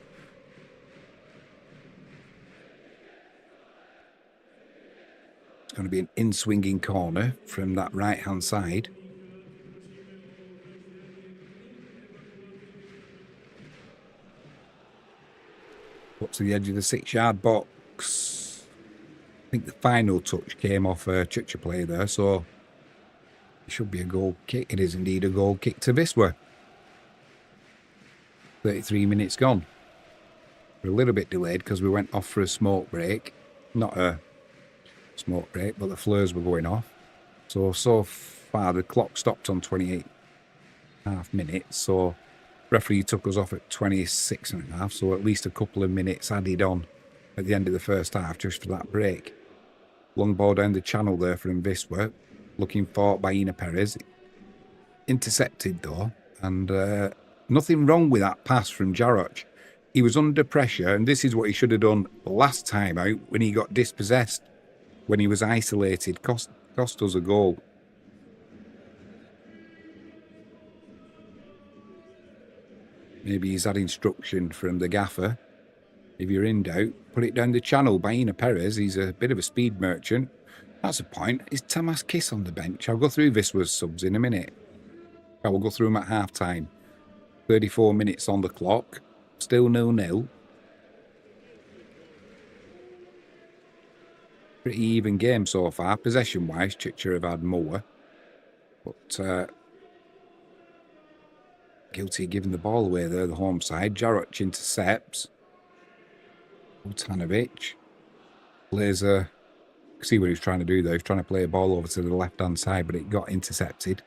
It's going to be an in-swinging corner from that right-hand side. Up to the edge of the 6-yard box. I think the final touch came off a Tychy player there, so it should be a goal kick. It is indeed a goal kick to Wisla. 33 minutes gone. We're a little bit delayed because we went off for a smoke break. Not a smoke break, but the flares were going off. So far the clock stopped on 28.5 minutes. So referee took us off at 26.5. So at least a couple of minutes added on at the end of the first half just for that break. Long ball down the channel there from Wisla. Looking for Baina Perez. Intercepted though. And nothing wrong with that pass from Jaroch. He was under pressure, and this is what he should have done last time out when he got dispossessed, when he was isolated. Cost us a goal. Maybe he's had instruction from the gaffer. If you're in doubt, put it down the channel. Baina Perez, he's a bit of a speed merchant. That's a point. Is Tamas Kiss on the bench? I'll go through Wisla's subs in a minute. I will go through them at half-time. 34 minutes on the clock. Still 0-0. Pretty even game so far. Possession-wise, Tychy have had more. But guilty of giving the ball away there, the home side. Jaroch intercepts. Poltanovic plays a... See what he's trying to do there. He's trying to play a ball over to the left-hand side, but it got intercepted.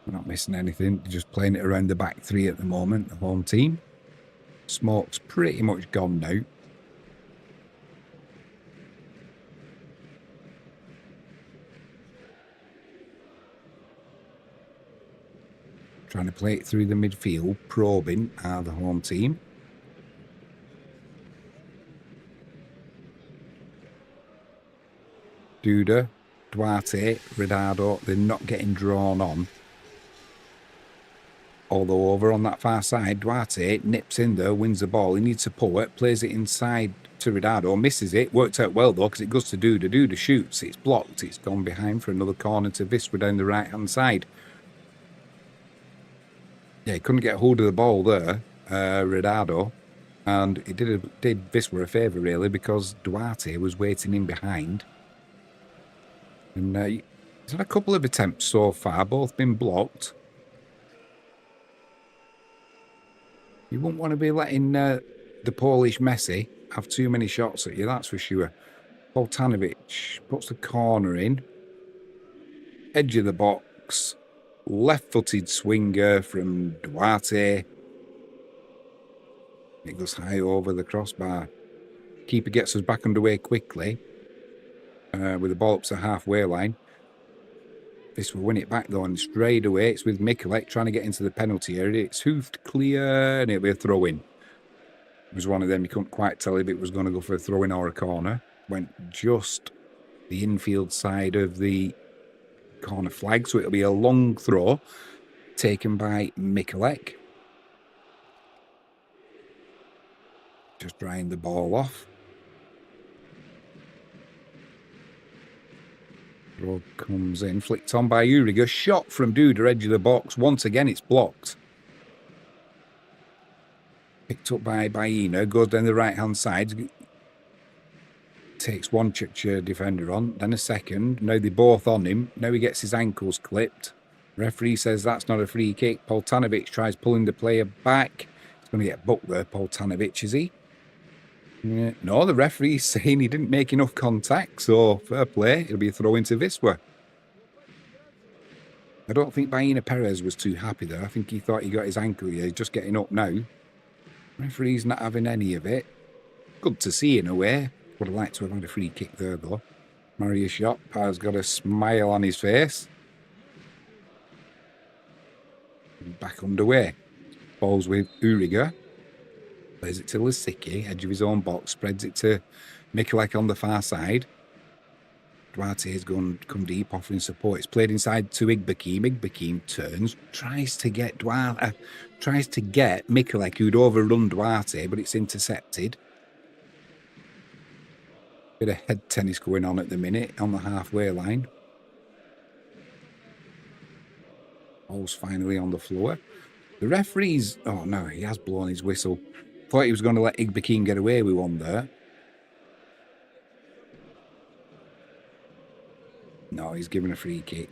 We're not missing anything. Just playing it around the back three at the moment, the home team. Smoke's pretty much gone now. Trying to play it through the midfield. Probing are the home team. Duda, Duarte, Redado, they're not getting drawn on. Although over on that far side, Duarte nips in there, wins the ball. He needs support, plays it inside to Redado, misses it. Worked out well though, because it goes to Duda. Duda shoots, it's blocked, it's gone behind for another corner to Wisla down the right-hand side. Yeah, he couldn't get hold of the ball there, Redado. And it did Wisla a favour really, because Duarte was waiting in behind. And He's had a couple of attempts so far, both been blocked. You wouldn't want to be letting the Polish Messi have too many shots at you, that's for sure. Poltanovic puts the corner in. Edge of the box. Left-footed swinger from Duarte. It goes high over the crossbar. Keeper gets us back underway quickly. With the ball up to the halfway line. This will win it back though, and straight away it's with Mikulek trying to get into the penalty area. It's hoofed clear, and it'll be a throw-in. It was one of them, you couldn't quite tell if it was going to go for a throw-in or a corner. Went just the infield side of the corner flag, so it'll be a long throw taken by Mikulek. Just drying the ball off. Throw comes in, flicked on by Uriga. Shot from Duda, edge of the box. Once again, it's blocked. Picked up by Baina, goes down the right-hand side. Takes one defender on, then a second. Now they're both on him. Now he gets his ankles clipped. Referee says that's not a free kick. Poltanovic tries pulling the player back. He's going to get booked there, Poltanovic, is he? Yeah. No, the referee's saying he didn't make enough contact, so fair play. It'll be a throw into Wisla. I don't think Baina Perez was too happy there. I think he thought he got his ankle here. He's just getting up now. Referee's not having any of it. Good to see in a way. Would have liked to have had a free kick there, though. Marius Shot has got a smile on his face. Back underway. Balls with Uriga. Plays it to Lisicki, edge of his own box. Spreads it to Mikulek on the far side. Duarte has come deep, offering support. It's played inside to Igbekim. Igbekim turns, tries to get Mikulek, who'd overrun Duarte, but it's intercepted. Bit of head tennis going on at the minute on the halfway line. Ball's finally on the floor. The referee's... Oh, no, he has blown his whistle. Thought he was going to let Igbekim get away with one there. No, he's given a free kick.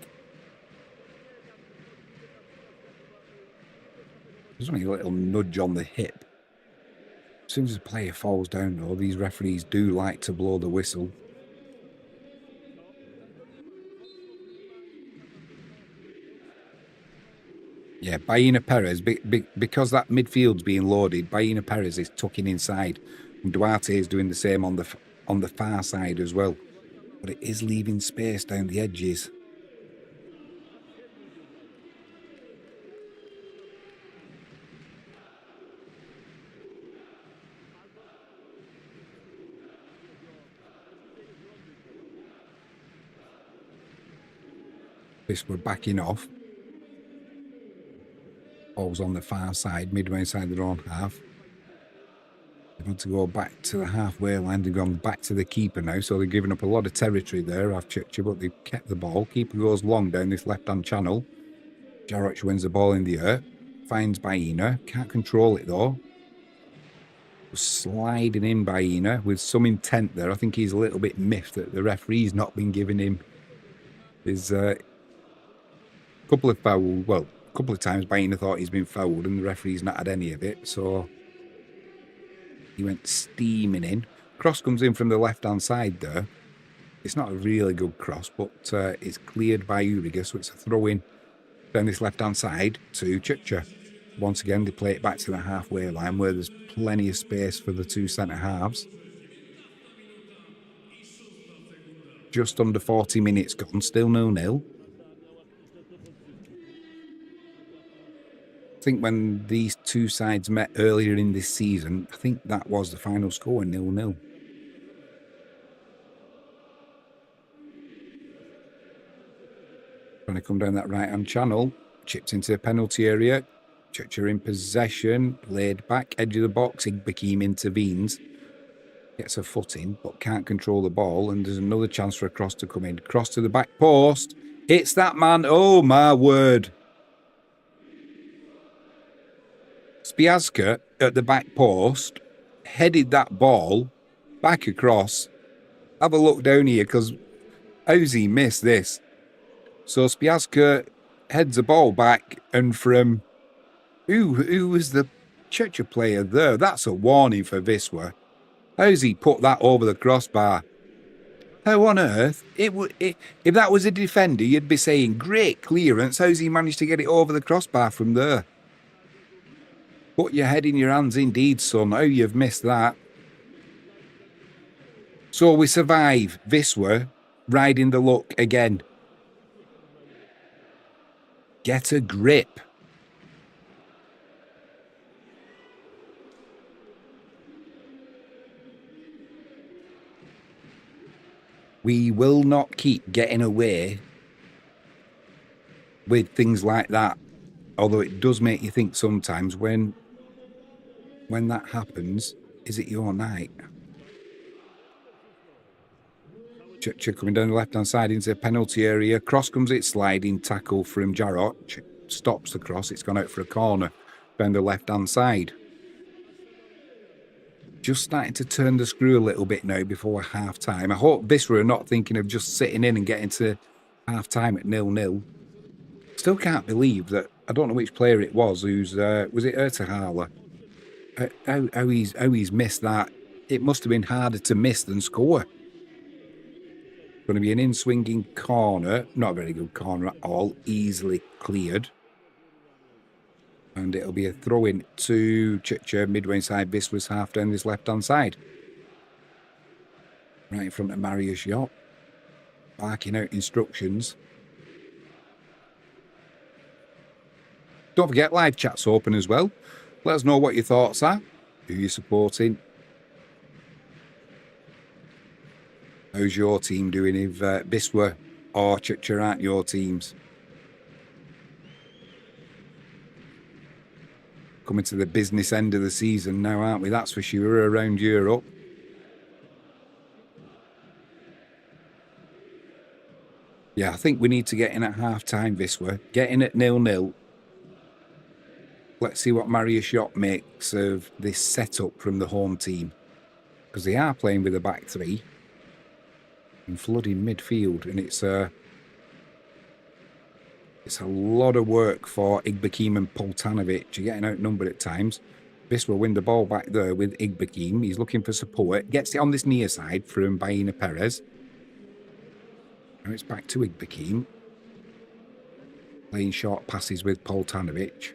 There's only a little nudge on the hip. As soon as the player falls down, though, these referees do like to blow the whistle. Yeah, Baina Perez, because that midfield's being loaded, Baina Perez is tucking inside. And Duarte is doing the same on the far side as well. But it is leaving space down the edges. This we're backing off. Ball's on the far side, midway inside their own half. They want to go back to the halfway line. They've gone back to the keeper now, so they're giving up a lot of territory there, Avchicha, but they've kept the ball. Keeper goes long down this left-hand channel. Jaroch wins the ball in the air. Finds Baina. Can't control it, though. Sliding in Baina with some intent there. I think he's a little bit miffed that the referee's not been giving him his... couple of times Baina thought he's been fouled and the referee's not had any of it, so he went steaming in. Cross comes in from the left-hand side there. It's not a really good cross, but it's cleared by Uriga, so it's a throw-in down this left-hand side to Chicha. Once again, they play it back to the halfway line where there's plenty of space for the two centre-halves. Just under 40 minutes gone, still 0-0. I think when these two sides met earlier in this season, I think that was the final score, 0-0. Trying to come down that right-hand channel. Chipped into the penalty area. Chicha in possession. Laid back, edge of the box. Igbekim intervenes. Gets a foot in, but can't control the ball. And there's another chance for a cross to come in. Cross to the back post. It's that man. Oh, my word. Spiazka at the back post headed that ball back across. Have a look down here, because how's he missed this? So Spiazka heads the ball back, and from who was the Czechia player there? That's a warning for Wisla. How's he put that over the crossbar? How on earth? If that was a defender, you'd be saying, great clearance. How's he managed to get it over the crossbar from there? Put your head in your hands indeed, son. How you've missed that. So we survive. Wisla riding the luck again. Get a grip. We will not keep getting away with things like that. Although it does make you think sometimes when that happens, is it your night? Czechia coming down the left-hand side into the penalty area. Cross comes it, sliding tackle from Jarot. Stops the cross. It's gone out for a corner down the left-hand side. Just starting to turn the screw a little bit now before half-time. I hope Wisla are not thinking of just sitting in and getting to half-time at 0-0. Still can't believe that, I don't know which player it was, was it Ertahala? How he's missed that. It must have been harder to miss than score. Going to be an in-swinging corner. Not a very good corner at all. Easily cleared. And it'll be a throw-in to Czechia midway inside Wisla's half down this left-hand side. Right in front of Mariusz Jot. Barking out instructions. Don't forget, live chat's open as well. Let us know what your thoughts are. Who you're supporting. How's your team doing if Wisla or Czechia aren't your teams? Coming to the business end of the season now, aren't we? That's for sure, around Europe. Yeah, I think we need to get in at half-time, Wisla. Get in at 0-0. Let's see what Mariusz Jot makes of this setup from the home team. Because they are playing with a back three. And flooding midfield. And it's a lot of work for Igbekim and Poltanovic. You're getting outnumbered at times. Wisla win the ball back there with Igbekim. He's looking for support. Gets it on this near side from Baena Perez. Now it's back to Igbekim. Playing short passes with Poltanovic.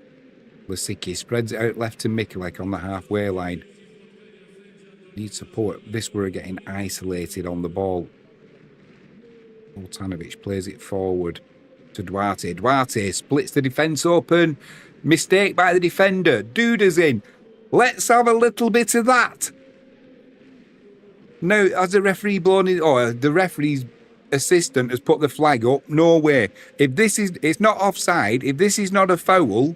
Lasicki spreads it out left to Mikulek on the halfway line. Needs support. Wisla are getting isolated on the ball. Poltanovic plays it forward to Duarte. Duarte splits the defence open. Mistake by the defender. Duda's in. Let's have a little bit of that. Now, has the referee blown it? Or the referee's assistant has put the flag up? No way. If this is, it's not offside. If this is not a foul,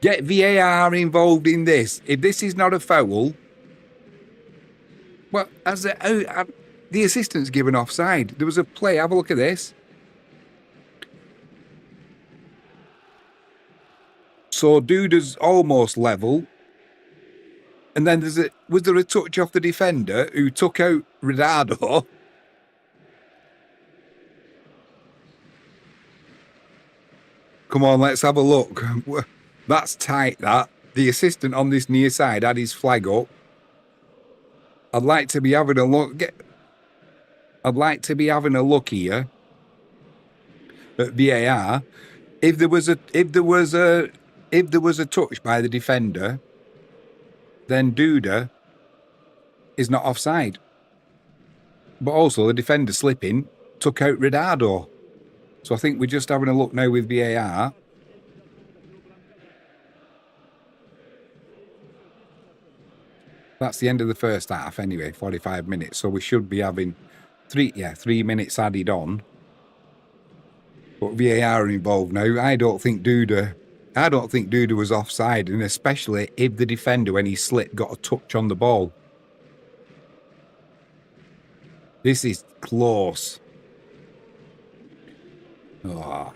get VAR involved in this. If this is not a foul, well, as the assistant's given offside. There was a play. Have a look at this. So Duda's almost level. And then was there a touch off the defender who took out Ronaldo? Come on, let's have a look. That's tight, that. The assistant on this near side had his flag up. I'd like to be having a look. I'd like to be having a look here at VAR. If there was a touch by the defender, then Duda is not offside. But also the defender slipping took out Ronaldo. So I think we're just having a look now with VAR. That's the end of the first half anyway, 45 minutes. So we should be having 3 minutes added on. But VAR are involved now. I don't think Duda was offside, and especially if the defender, when he slipped, got a touch on the ball. This is close. Oh.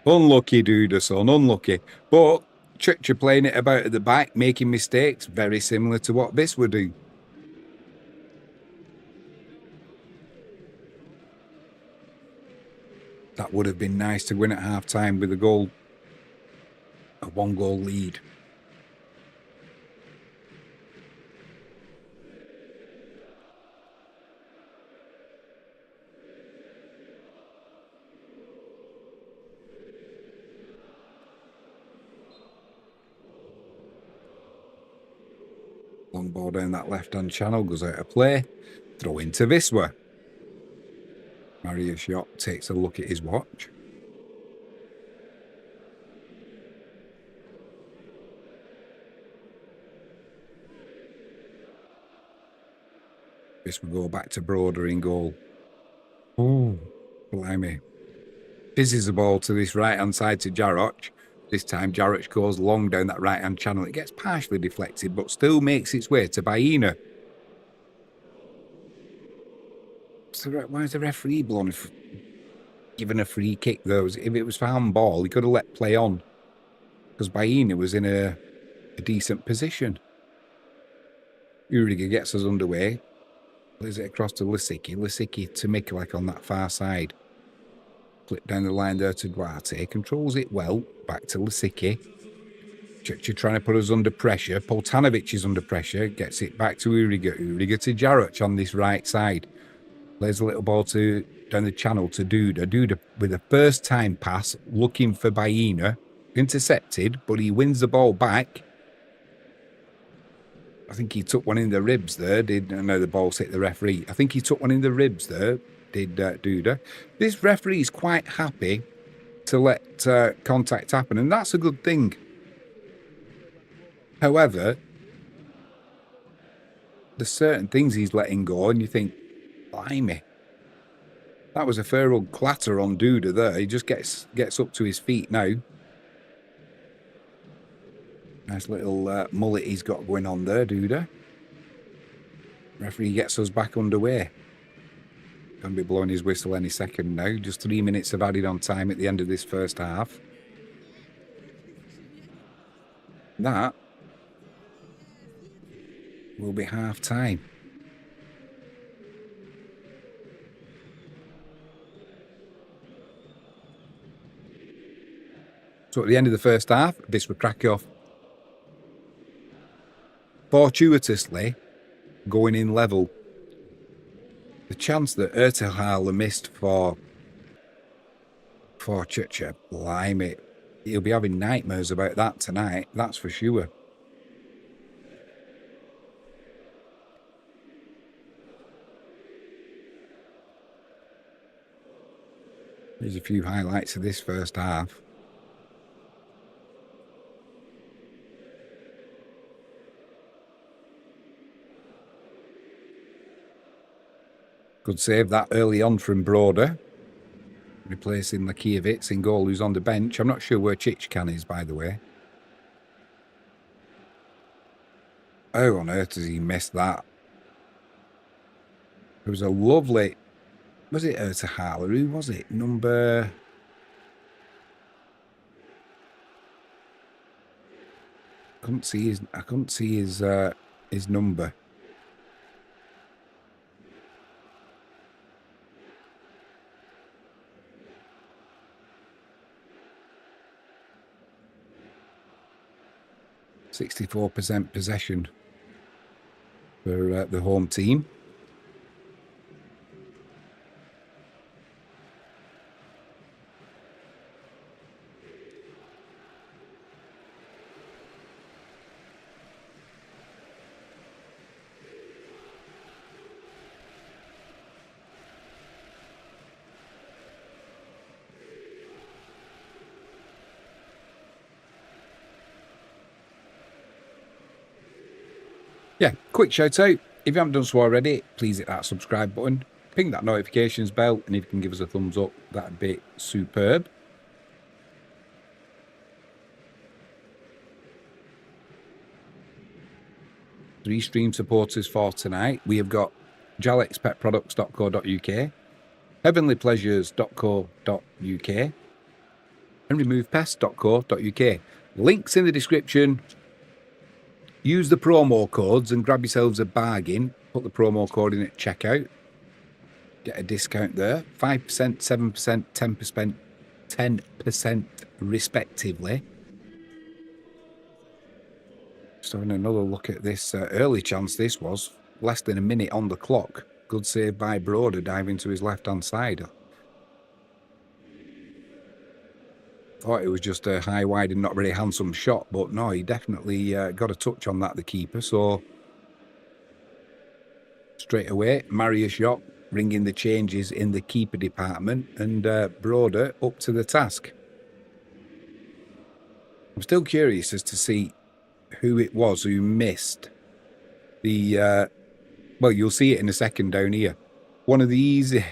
Unlucky, Duda, son, unlucky. But Czechia playing it about at the back, making mistakes, very similar to what Wisla do. That would have been nice to win at half-time with a 1-goal lead. Long ball down that left-hand channel, goes out of play. Throw into Wisla. Marius Yacht takes a look at his watch. This will go back to Broder in goal. Oh, blimey. Fizzes the ball to this right-hand side to Jaroch. This time Jaroch goes long down that right-hand channel. It gets partially deflected, but still makes its way to Baena. So why is the referee given a free kick, though? If it was for handball, he could have let play on. Because Baena was in a decent position. Uriga gets us underway. Plays it across to Lisicki. Lisicki to Mikulek on that far side. Flip down the line there to Duarte. Controls it well. Back to Lisicki. You're trying to put us under pressure. Poltanovic is under pressure. Gets it back to Uriga. Uriga to Jaroch on this right side. Plays a little ball down the channel to Duda. Duda with a first-time pass. Looking for Baena. Intercepted, but he wins the ball back. I think he took one in the ribs there. No, the ball's hit the referee. I think he took one in the ribs there. Did Duda. This referee is quite happy to let contact happen, and that's a good thing. However, there's certain things he's letting go, and you think, blimey. That was a fair old clatter on Duda there. He just gets up to his feet now. Nice little mullet he's got going on there, Duda. Referee gets us back underway. Going to be blowing his whistle any second now. Just 3 minutes of added on time at the end of this first half. That will be half time. So at the end of the first half, Wisla Krakow fortuitously going in level. The chance that Ertelhala missed for Chicha, blimey, he'll be having nightmares about that tonight, that's for sure. Here's a few highlights of this first half. Good save that early on from Broder. Replacing Lakievitz in goal, who's on the bench. I'm not sure where Chichkan is, by the way. How on earth has he missed that? It was a lovely... Was it Ertelhala? Who was it? Number... I couldn't see his number. %64 possession for the home team. Yeah, quick shout out. If you haven't done so already, please hit that subscribe button. Ping that notifications bell, and if you can give us a thumbs up, that'd be superb. Three stream supporters for tonight. We have got jalexpetproducts.co.uk, heavenlypleasures.co.uk, and removepest.co.uk. Links in the description. Use the promo codes and grab yourselves a bargain. Put the promo code in at checkout. get a discount there. 5%, 7%, 10%, 10% respectively. Just having another look at this early chance. This was less than a minute on the clock. Good save by Broder, diving to his left-hand side. Thought it was just a high, wide and not very handsome shot, but no, he definitely got a touch on that, the keeper. So straight away, Marius Jopp bringing the changes in the keeper department, and Broder up to the task. I'm still curious as to see who it was who missed the... well, you'll see it in a second down here. One of the easy...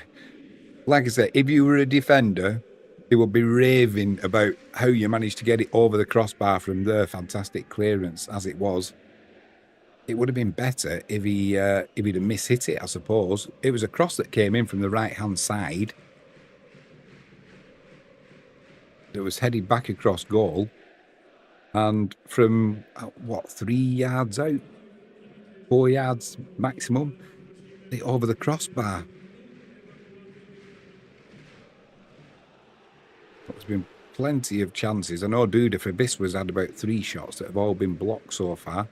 Like I said, if you were a defender, they would be raving about how you managed to get it over the crossbar from there. Fantastic clearance as it was. It would have been better if he'd have mishit it, I suppose. It was a cross that came in from the right-hand side. It was headed back across goal. And from, what, 3 yards out? 4 yards maximum? It over the crossbar. There's been plenty of chances. I know Duda for Biswa's had about 3 shots that have all been blocked so far.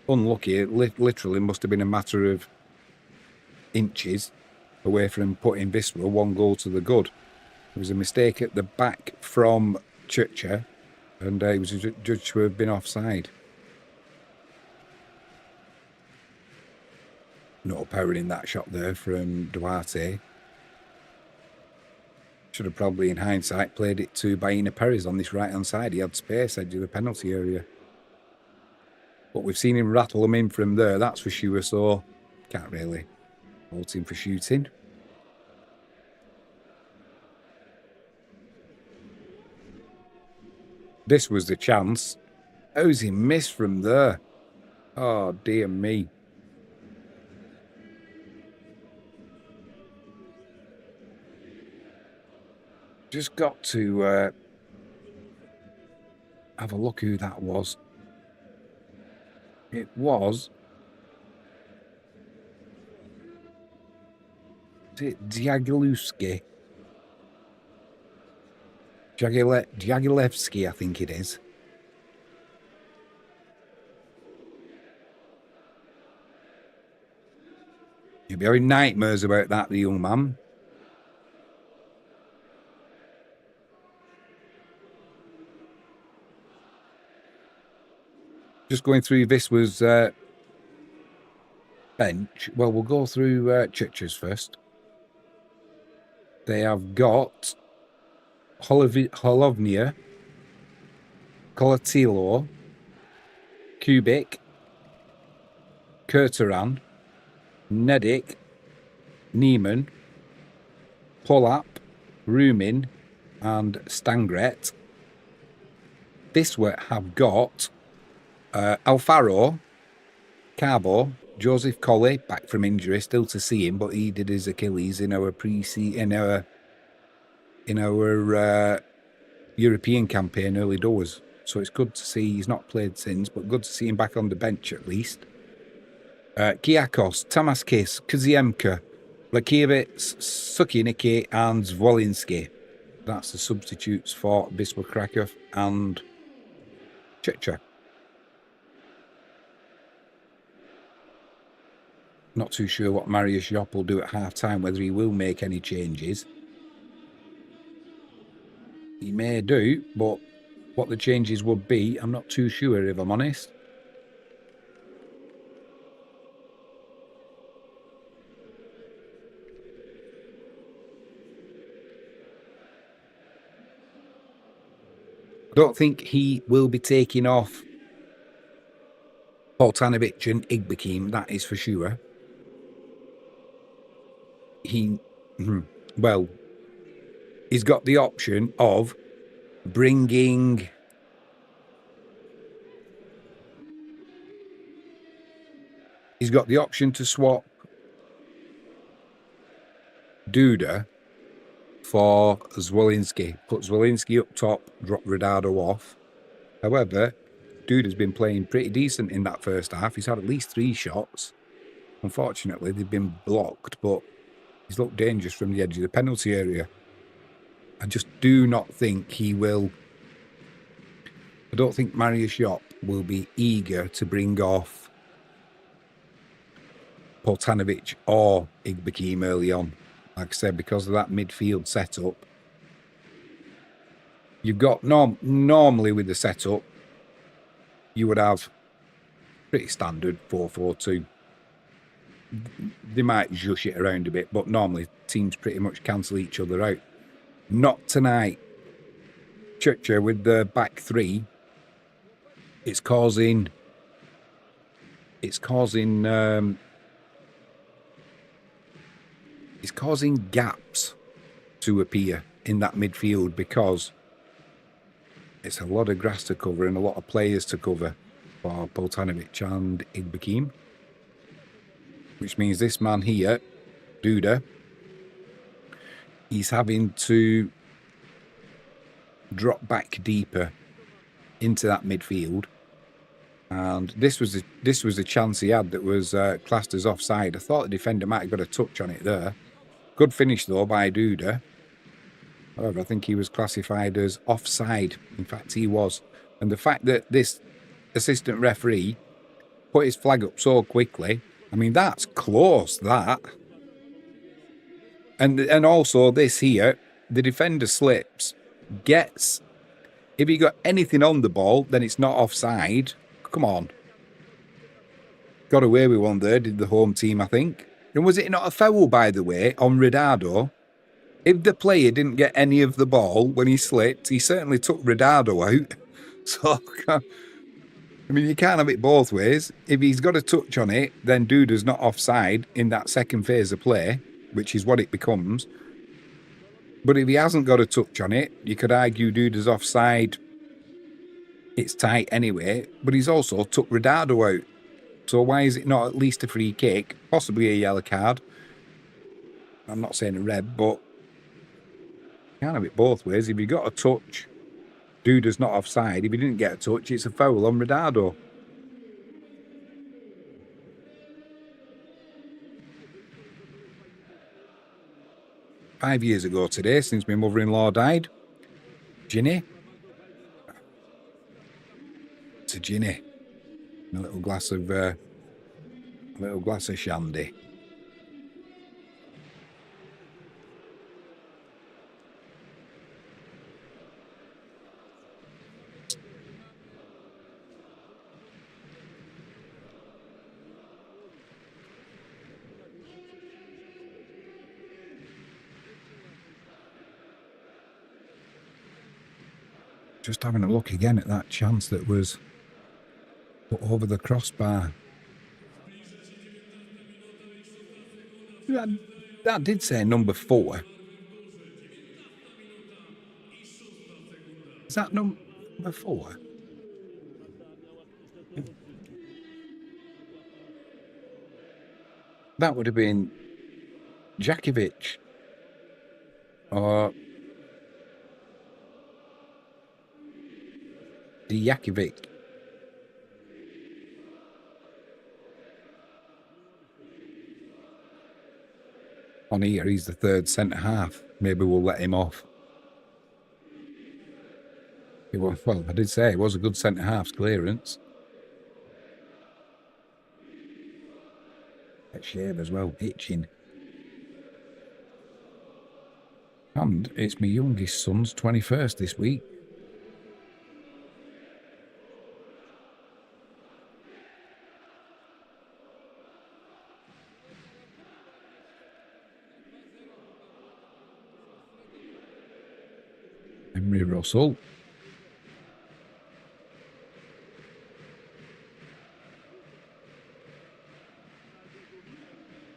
Unlucky. It literally must have been a matter of inches away from putting Biswa 1 goal to the good. There was a mistake at the back from Tychy, and he was judged to have been offside. No power in that shot there from Duarte. Should have probably, in hindsight, played it to Baina Perez on this right-hand side. He had space edge of the penalty area. But we've seen him rattle them in from there, that's for sure, so can't really fault him for shooting. This was the chance. How's he missed from there? Oh, dear me. Just got to have a look who that was. It was... Is it Diagilewski? Jagilewski, I think it is. You'll be having nightmares about that, the young man. Just going through this was bench. Well, we'll go through Tychy's first. They have got Holovnia, Kolatilo, Kubik, Kurtaran, Nedic, Neiman, Polap, Rumin, and Stangret. This one have got Alfaro, Carbo, Joseph Colley, back from injury, still to see him, but he did his Achilles in our in our European campaign early doors. So it's good to see he's not played since, but good to see him back on the bench at least. Kiakos, Tamaskis, Kaziemka, Lakiewicz, Sukiniki, and Zwolinski. That's the substitutes for Wisla Krakow and Tychy. Not too sure what Marius Jopp will do at half-time, whether he will make any changes. He may do, but what the changes would be, I'm not too sure, if I'm honest. I don't think he will be taking off Poltanovic and Igbekim, that is for sure. Well, he's got the option of bringing... He's got the option to swap Duda for Zwolinski. Put Zwolinski up top, drop Radado off. However, Duda's been playing pretty decent in that first half. He's had at least 3 shots. Unfortunately, they've been blocked, but He's looked dangerous from the edge of the penalty area. I just do not think he will. I don't think Mariusz Jop will be eager to bring off Poltanovic or Igbekim early on. Like I said, because of that midfield setup. You've got normally with the setup, you would have pretty standard 4-4-2. They might zhush it around a bit, but normally teams pretty much cancel each other out. Not tonight. Tychy with the back three, it's causing gaps to appear in that midfield because it's a lot of grass to cover and a lot of players to cover for Poltanovic and Igbekim. Which means this man here, Duda, he's having to drop back deeper into that midfield. And this was a chance he had that was classed as offside. I thought the defender might have got a touch on it there. Good finish, though, by Duda. However, I think he was classified as offside. In fact, he was. And the fact that this assistant referee put his flag up so quickly, I mean, that's close, that. And also this here, the defender slips, gets... If he got anything on the ball, then it's not offside. Come on. Got away with one there, did the home team, I think. And was it not a foul, by the way, on Ridado? If the player didn't get any of the ball when he slipped, he certainly took Ridado out. So, I mean, you can't have it both ways. If he's got a touch on it, then Duda's not offside in that second phase of play, which is what it becomes. But if he hasn't got a touch on it, you could argue Duda's offside. It's tight anyway, but he's also took Ridado out. So why is it not at least a free kick? Possibly a yellow card. I'm not saying a red, but you can't have it both ways. If you got a touch, Duda's not offside. If he didn't get a touch, it's a foul on Ridado. "5 years ago today, since my mother-in-law died. Ginny. It's a Ginny. And a little glass of shandy. Just having a look again at that chance that was put over the crossbar. That did say number 4. Is that number 4? That would have been Jakovic. Or Dijakovic. On here, he's the third centre-half. Maybe we'll let him off. Well, I did say it was a good centre-half's clearance. That shave as well, itching. And it's my youngest son's 21st this week. Henry Russell.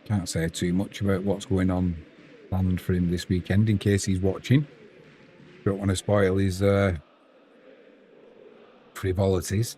Can't say too much about what's going on planned for him this weekend in case he's watching. Don't want to spoil his frivolities.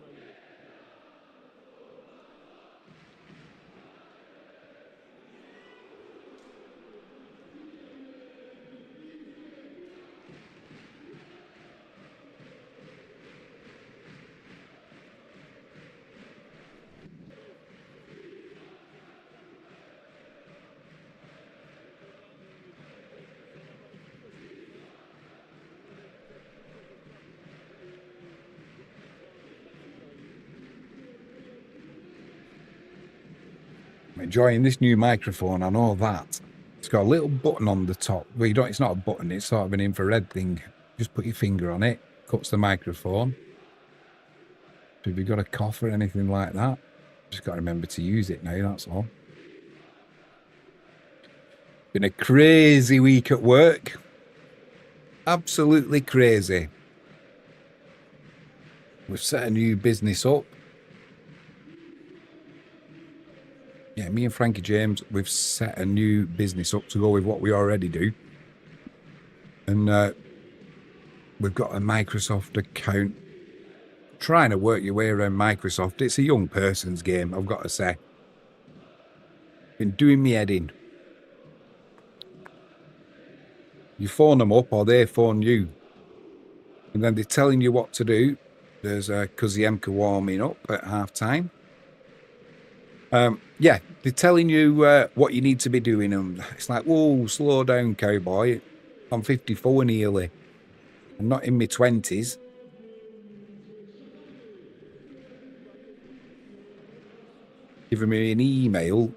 I'm enjoying this new microphone, I know that. It's got a little button on the top. Well, it's not a button, it's sort of an infrared thing. Just put your finger on it, cuts the microphone. So if you've got a cough or anything like that, just got to remember to use it now, that's all. Been a crazy week at work. Absolutely crazy. We've set a new business up. Yeah, me and Frankie James, we've set a new business up to go with what we already do. And we've got a Microsoft account. Trying to work your way around Microsoft. It's a young person's game, I've got to say. Been doing me head in. You phone them up or they phone you. And then they're telling you what to do. There's Koziemka warming up at half-time. Yeah, they're telling you what you need to be doing. And it's like, whoa, slow down, cowboy. I'm 54 nearly. I'm not in my 20s. Giving me an email.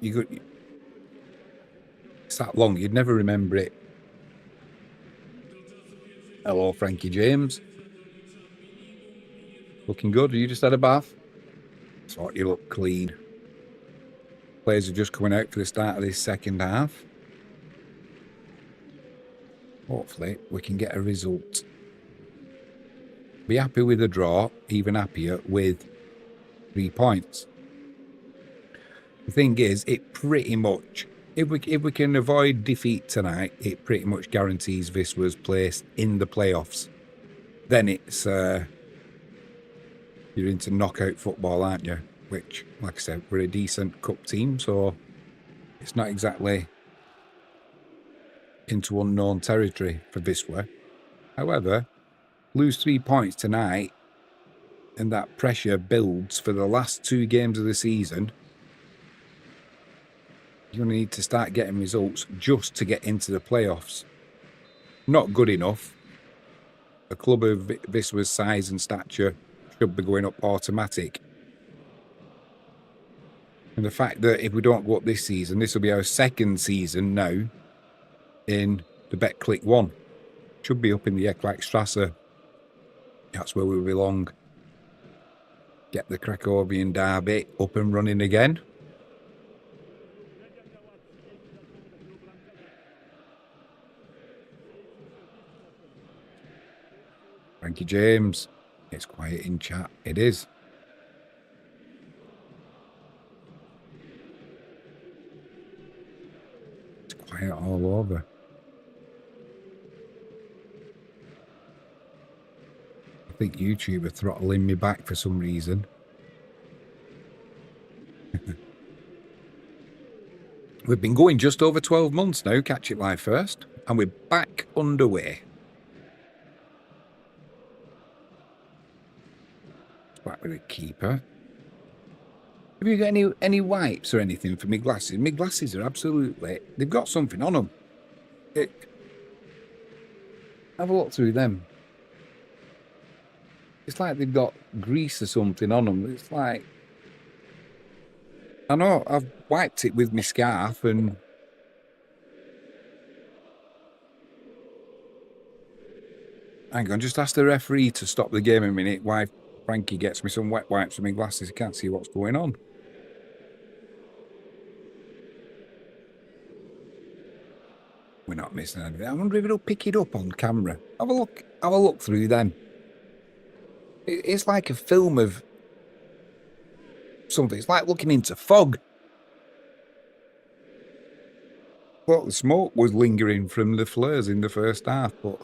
It's that long, you'd never remember it. Hello, Frankie James. Looking good. Have you just had a bath? Thought you look clean. Players are just coming out for the start of this second half. Hopefully, we can get a result. Be happy with a draw, even happier with 3 points. The thing is, it pretty much, if we can avoid defeat tonight, it pretty much guarantees Wisła's place in the playoffs. Then it's you're into knockout football, aren't you? Which, like I said, we're a decent cup team, so it's not exactly into unknown territory for Wisła. However, lose 3 points tonight, and that pressure builds for the last 2 games of the season. You're going to need to start getting results just to get into the playoffs. Not good enough. A club of Wisła's size and stature should be going up automatic. And the fact that if we don't go up this season, this will be our 2nd season now in the Betclic 1. Should be up in the Eklakstrasse. That's where we belong. Get the Krakowian derby up and running again. Frankie James. It's quiet in chat. It is. It's quiet all over. I think YouTube are throttling me back for some reason. We've been going just over 12 months now, Catch It Live First, and we're back underway. Back with a keeper. Have you got any wipes or anything for my glasses? My glasses are absolutely... They've got something on them. Have a look through them. It's like they've got grease or something on them. It's like... I know, I've wiped it with my scarf and... Hang on, just ask the referee to stop the game a minute while Frankie gets me some wet wipes for my glasses. I can't see what's going on. We're not missing anything. I wonder if it'll pick it up on camera. Have a look through them. It's like a film of something. It's like looking into fog. Well, the smoke was lingering from the flares in the first half, but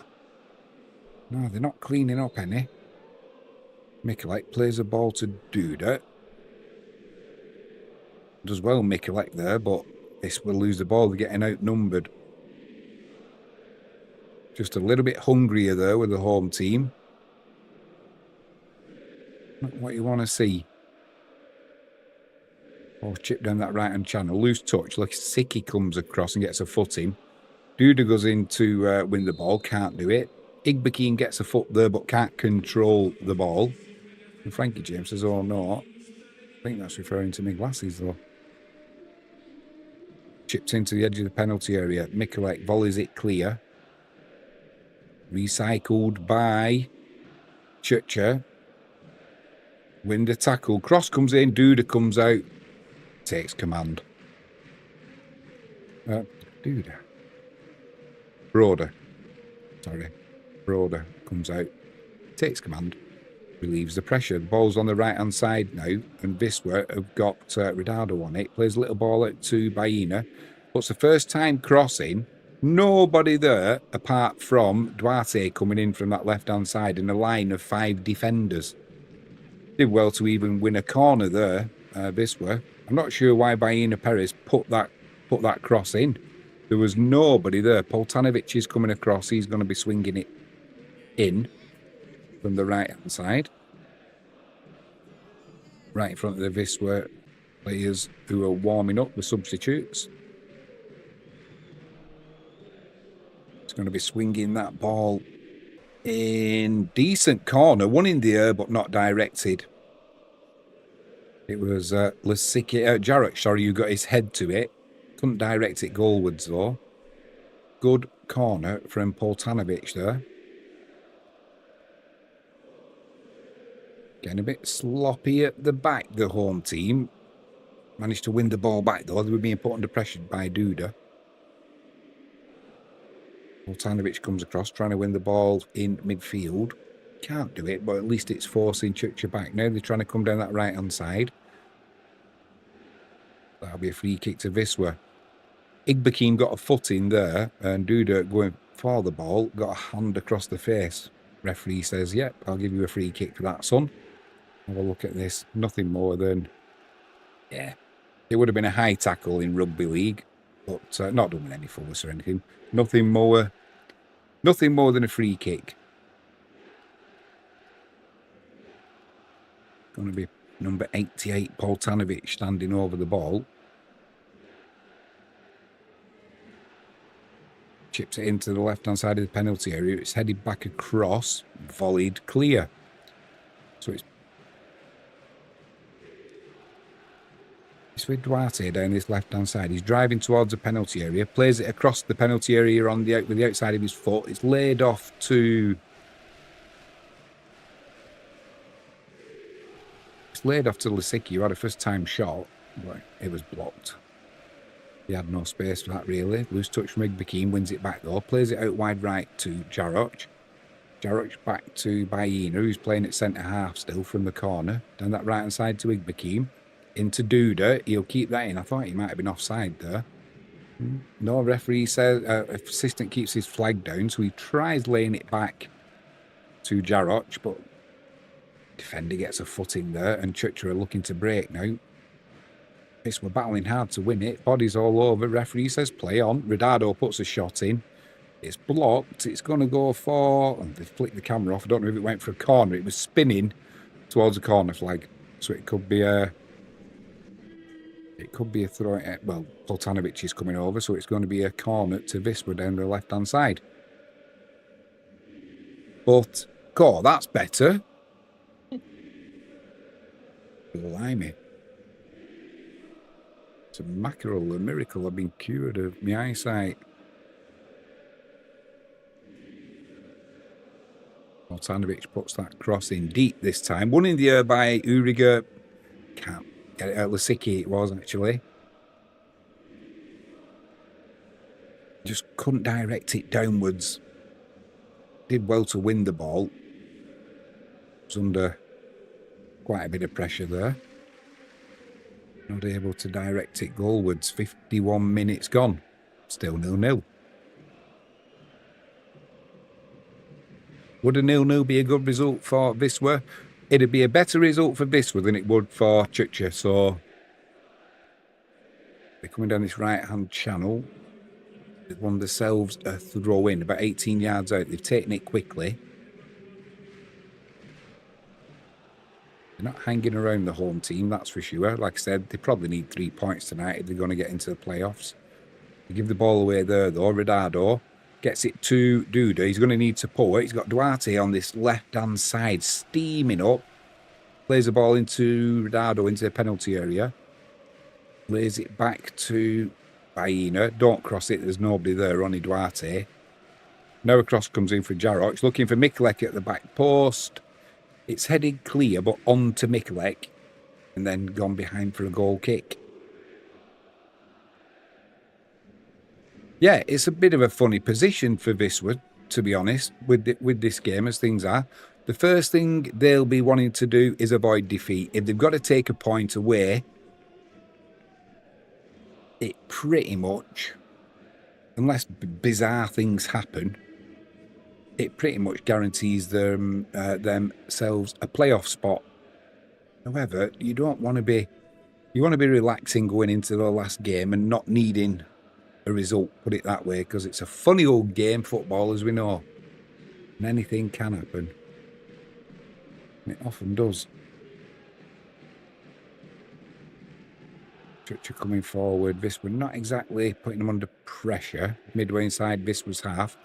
no, they're not cleaning up any. Mikulek plays a ball to Duda. Does well, Mikulek there, but this will lose the ball. They're getting outnumbered. Just a little bit hungrier there with the home team. Not what you want to see. Oh, chip down that right-hand channel. Loose touch. Like Sicky comes across and gets a foot in. Duda goes in to win the ball. Can't do it. Igbekeen gets a foot there but can't control the ball. And Frankie James says, oh no. I think that's referring to my glasses though. Chips into the edge of the penalty area. Mikulek volleys it clear. Recycled by Tychy. Win the tackle. Cross comes in. Duda comes out. Takes command. Duda. Broder. Sorry. Broder comes out. Takes command. Relieves the pressure. The ball's on the right-hand side now. And Wisla have got Ridado on it. Plays a little ball out to Baena. Puts the first time crossing. Nobody there apart from Duarte coming in from that left-hand side in a line of 5 defenders. Did well to even win a corner there, Wisla. I'm not sure why Baena Perez put that cross in. There was nobody there. Poltanovic is coming across. He's going to be swinging it in from the right-hand side. Right in front of the Wisla players who are warming up, the substitutes. It's going to be swinging that ball in. Decent corner. One in the air, but not directed. It was Jarek, sorry, who got his head to it. Couldn't direct it goalwards, though. Good corner from Poltanovic there. Getting a bit sloppy at the back, the home team. Managed to win the ball back, though. They were being put under pressure by Duda. Poltanovic comes across, trying to win the ball in midfield. Can't do it, but at least it's forcing Tychy back. Now they're trying to come down that right-hand side. That'll be a free kick to Wisla. Igbekim got a foot in there, and Duda going for the ball, got a hand across the face. Referee says, yep, I'll give you a free kick for that, son. Have a look at this. Nothing more than, yeah, it would have been a high tackle in rugby league, but not done with any fullness or anything. Nothing more than a free kick. Going to be number 88, Poltanovic, standing over the ball. Chips it into the left-hand side of the penalty area. It's headed back across, volleyed clear. So it's with Duarte down this left-hand side. He's driving towards the penalty area, plays it across the penalty area on the with the outside of his foot. It's laid off to Lisicki, who had a first-time shot, but it was blocked. He had no space for that, really. Loose touch from Igbekim, wins it back, though. Plays it out wide right to Jarok. Jarok back to Baena, who's playing at centre-half still from the corner. Down that right-hand side to Igbekim. Into Duda. He'll keep that in. I thought he might have been offside there. No, referee says... assistant keeps his flag down, so he tries laying it back to Jarok, but defender gets a foot in there, and Tychy are looking to break now. We're battling hard to win it. Bodies all over. Referee says play on. Ridado puts a shot in. It's blocked. It's going to go for... and they flicked the camera off. I don't know if it went for a corner. It was spinning towards a corner flag. So it could be a... throw. Well, Poltanovic is coming over, so it's going to be a corner to Wisla down the left-hand side. But, that's better. Blimey. It's a mackerel, a miracle. I've been cured of my eyesight. Poltanovic puts that cross in deep this time. One in the air by Uriger. Can't get it out. Lisicki it was, actually. Just couldn't direct it downwards. Did well to win the ball. Was under quite a bit of pressure there. Not able to direct it goalwards. 51 minutes gone. Still 0-0. Would a 0-0 be a good result for Wisla? It'd be a better result for Wisla than it would for Tychy. So they're coming down this right-hand channel. They've won themselves a throw in, about 18 yards out. They've taken it quickly. Not hanging around the home team, that's for sure. Like I said, they probably need 3 points tonight if they're going to get into the playoffs. They give the ball away there, though. Ridado gets it to Duda. He's going to need support. He's got Duarte on this left-hand side, steaming up. Plays the ball into Ridado, into the penalty area. Lays it back to by Ina. Don't cross it. There's nobody there, only Duarte. Now a cross comes in for Jarroch. Looking for Mikulek at the back post. It's headed clear, but on to Mikulek. And then gone behind for a goal kick. Yeah, it's a bit of a funny position for Wisla, to be honest, with this game as things are. The first thing they'll be wanting to do is avoid defeat. If they've got to take a point away, it pretty much, unless bizarre things happen, it pretty much guarantees them themselves a playoff spot. However, you don't want to be, you want to be relaxing going into the last game and not needing a result, put it that way, because it's a funny old game, football, as we know, and anything can happen. It often does. Tychy coming forward. Wisla not exactly putting them under pressure. Midway inside Wisla's half.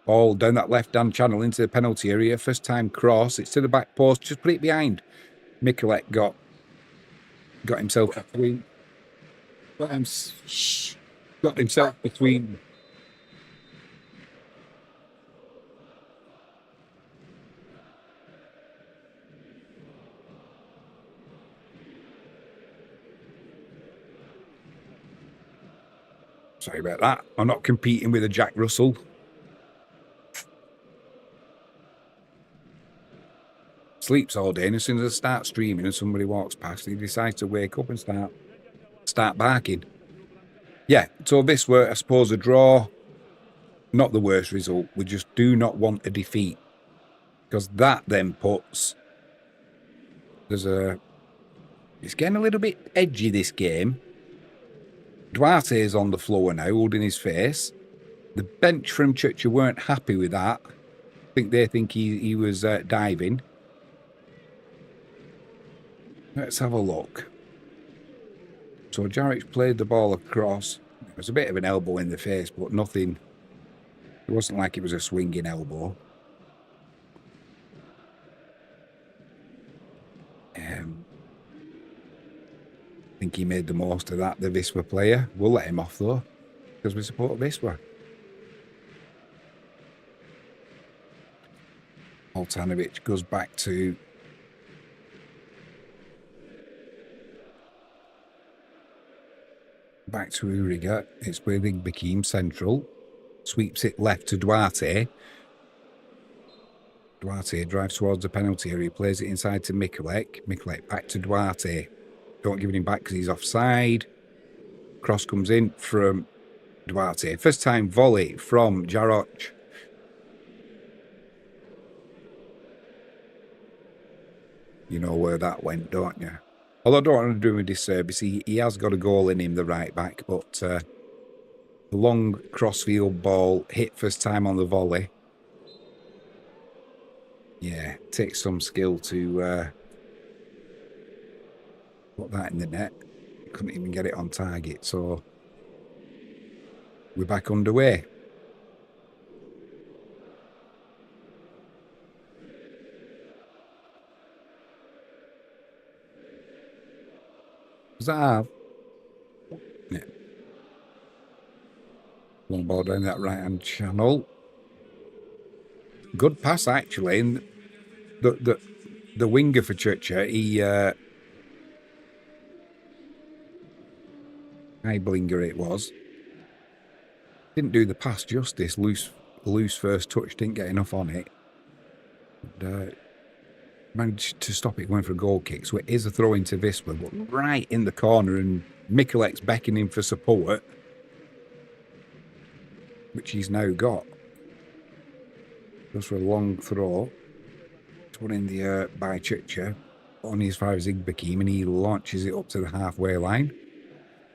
Ball down that left-hand channel into the penalty area. First time cross. It's to the back post. Just put it behind. Mikulek got himself between. Got himself between. Sorry about that. I'm not competing with a Jack Russell. Sleeps all day, and as soon as I start streaming and somebody walks past, he decides to wake up and start barking. Yeah, so Wisla, I suppose, a draw, not the worst result. We just do not want a defeat, because that then puts, it's getting a little bit edgy, this game. Duarte is on the floor now, holding his face. The bench from Tychy weren't happy with that. I think they think he was diving. Let's have a look. So Jarroch played the ball across. It was a bit of an elbow in the face, but nothing. It wasn't like it was a swinging elbow. I think he made the most of that, the Wisla player. We'll let him off, though, because we support Wisla. Altanovic goes back to Uriga. It's with Bekim central. Sweeps it left to Duarte. Duarte drives towards the penalty area. Plays it inside to Mikulek. Mikulek back to Duarte. Don't give it him back because he's offside. Cross comes in from Duarte. First time volley from Jarroch. You know where that went, don't you? Although I don't want to do him a disservice. He has got a goal in him, the right back, but the long crossfield ball hit first time on the volley. Yeah, it takes some skill to put that in the net. Couldn't even get it on target, so we're back underway. Was that half? Yeah. Long ball down that right-hand channel. Good pass, actually. And the winger for Tychy, he Eiblinger it was. Didn't do the pass justice. Loose first touch, didn't get enough on it. And, managed to stop it going for a goal kick. So it is a throw into Wisla, but right in the corner, and Mikulek's beckoning for support, which he's now got. Goes for a long throw. It's one in the air by Tychy. Only as far as Bekim, and he launches it up to the halfway line.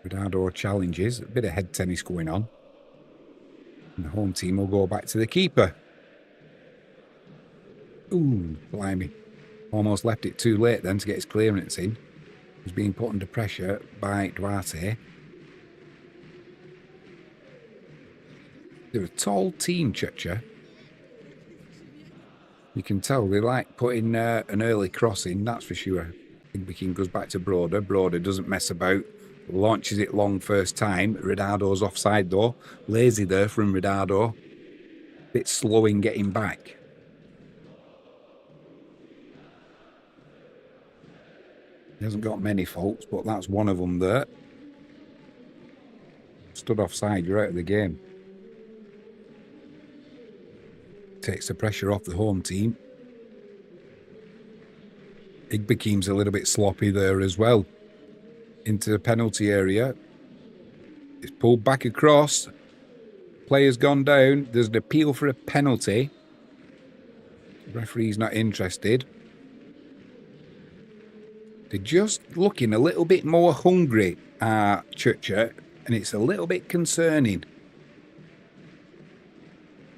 Ronaldo challenges. A bit of head tennis going on. And the home team will go back to the keeper. Ooh, blimey. Almost left it too late then to get his clearance in. He was being put under pressure by Duarte. They're a tall team, Tychy. You can tell they like putting an early cross in, that's for sure. Bekim goes back to Broder. Broder doesn't mess about. Launches it long first time. Ridardo's offside though. Lazy there from Ridardo. Bit slow in getting back. He hasn't got many faults, but that's one of them there. Stood offside, you're out of the game. Takes the pressure off the home team. Igbekim's a little bit sloppy there as well. Into the penalty area. It's pulled back across. Player's gone down. There's an appeal for a penalty. The referee's not interested. They're just looking a little bit more hungry, Tychy, and it's a little bit concerning.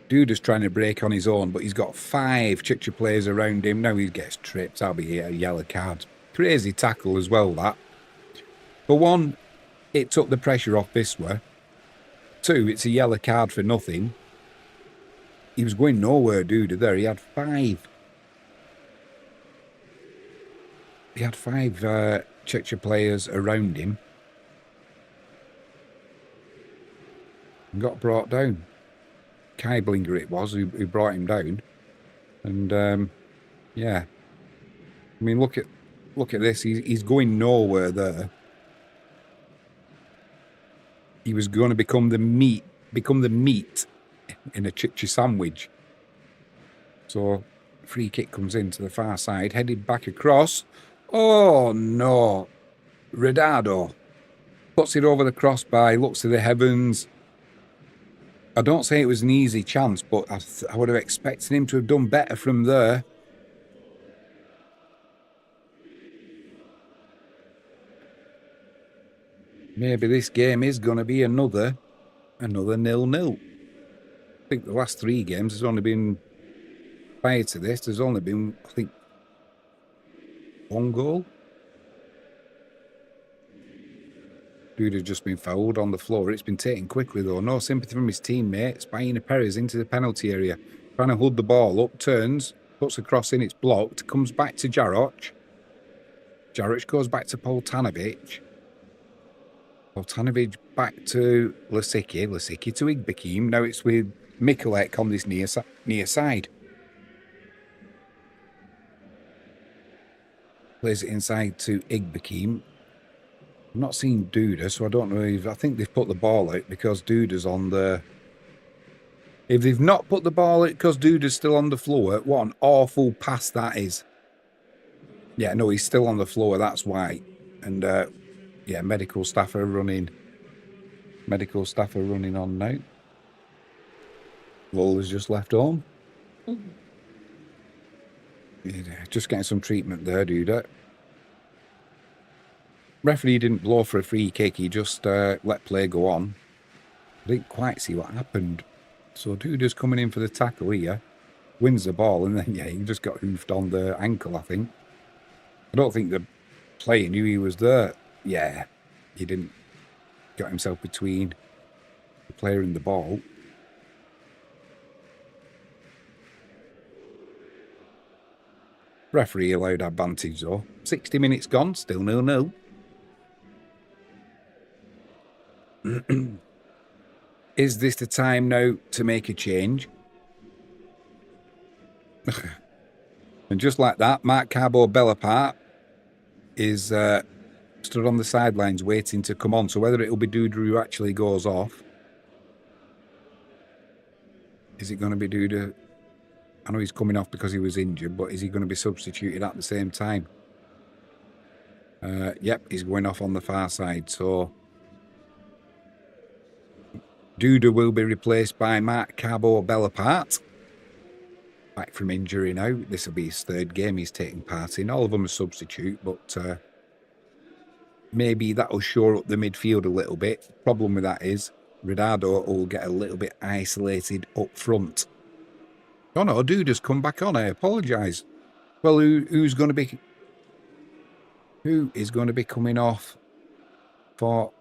Duda's trying to break on his own, but he's got 5 Tychy players around him. Now he gets tripped. I'll be here. Yellow card. Crazy tackle as well, that. For one, it took the pressure off Wisla. 2, it's a yellow card for nothing. He was going nowhere, Duda, there. He had 5. He had 5 Tychy players around him. And got brought down. Kaiblinger it was who brought him down. And, yeah. I mean, look at this. He's going nowhere there. He was going to become the meat in a Tychy sandwich. So, free kick comes in to the far side, headed back across. Oh, no. Ridardo puts it over the crossbar, looks to the heavens. I don't say it was an easy chance, but I would have expected him to have done better from there. Maybe this game is going to be another 0-0. I think the last 3 games, there's only been, prior to this, there's only been, I think, 1 goal. Dude has just been fouled on the floor. It's been taken quickly, though. No sympathy from his teammates. Baina Perez into the penalty area. Trying to hold the ball up. Turns. Puts the cross in. It's blocked. Comes back to Jaroch. Jaroch goes back to Poltanovic. Poltanovic back to Lasicki. Lasicki to Igbekim. Now it's with Mikulek on this near side. Plays it inside to Igbekim. I'm not seeing Duda, so I don't know if... I think they've put the ball out because Duda's on the... If they've not put the ball out because Duda's still on the floor, what an awful pass that is. Yeah, no, he's still on the floor, that's why. And, yeah, medical staff are running on now. Lola's just left home. Yeah, just getting some treatment there, Duda. Referee didn't blow for a free kick. He just let play go on. I didn't quite see what happened. So Duda's coming in for the tackle here. Wins the ball. And then, yeah, he just got hoofed on the ankle, I think. I don't think the player knew he was there. Yeah, he didn't. Got himself between the player and the ball. Referee allowed advantage, though. 60 minutes gone. Still 0-0. Is this the time now to make a change? And just like that, Mark Carbo Bellapart is stood on the sidelines waiting to come on. So whether it'll be Duda who actually goes off. Is it going to be Duda? I know he's coming off because he was injured, but is he going to be substituted at the same time? Yep, he's going off on the far side. So Duda will be replaced by Mark Carbo Bellapart. Back from injury now. This will be his 3rd game he's taking part in. All of them are substitute, but maybe that'll shore up the midfield a little bit. Problem with that is Ridardo will get a little bit isolated up front. Oh no, Duda's come back on. I apologise. Well, who is going to be coming off for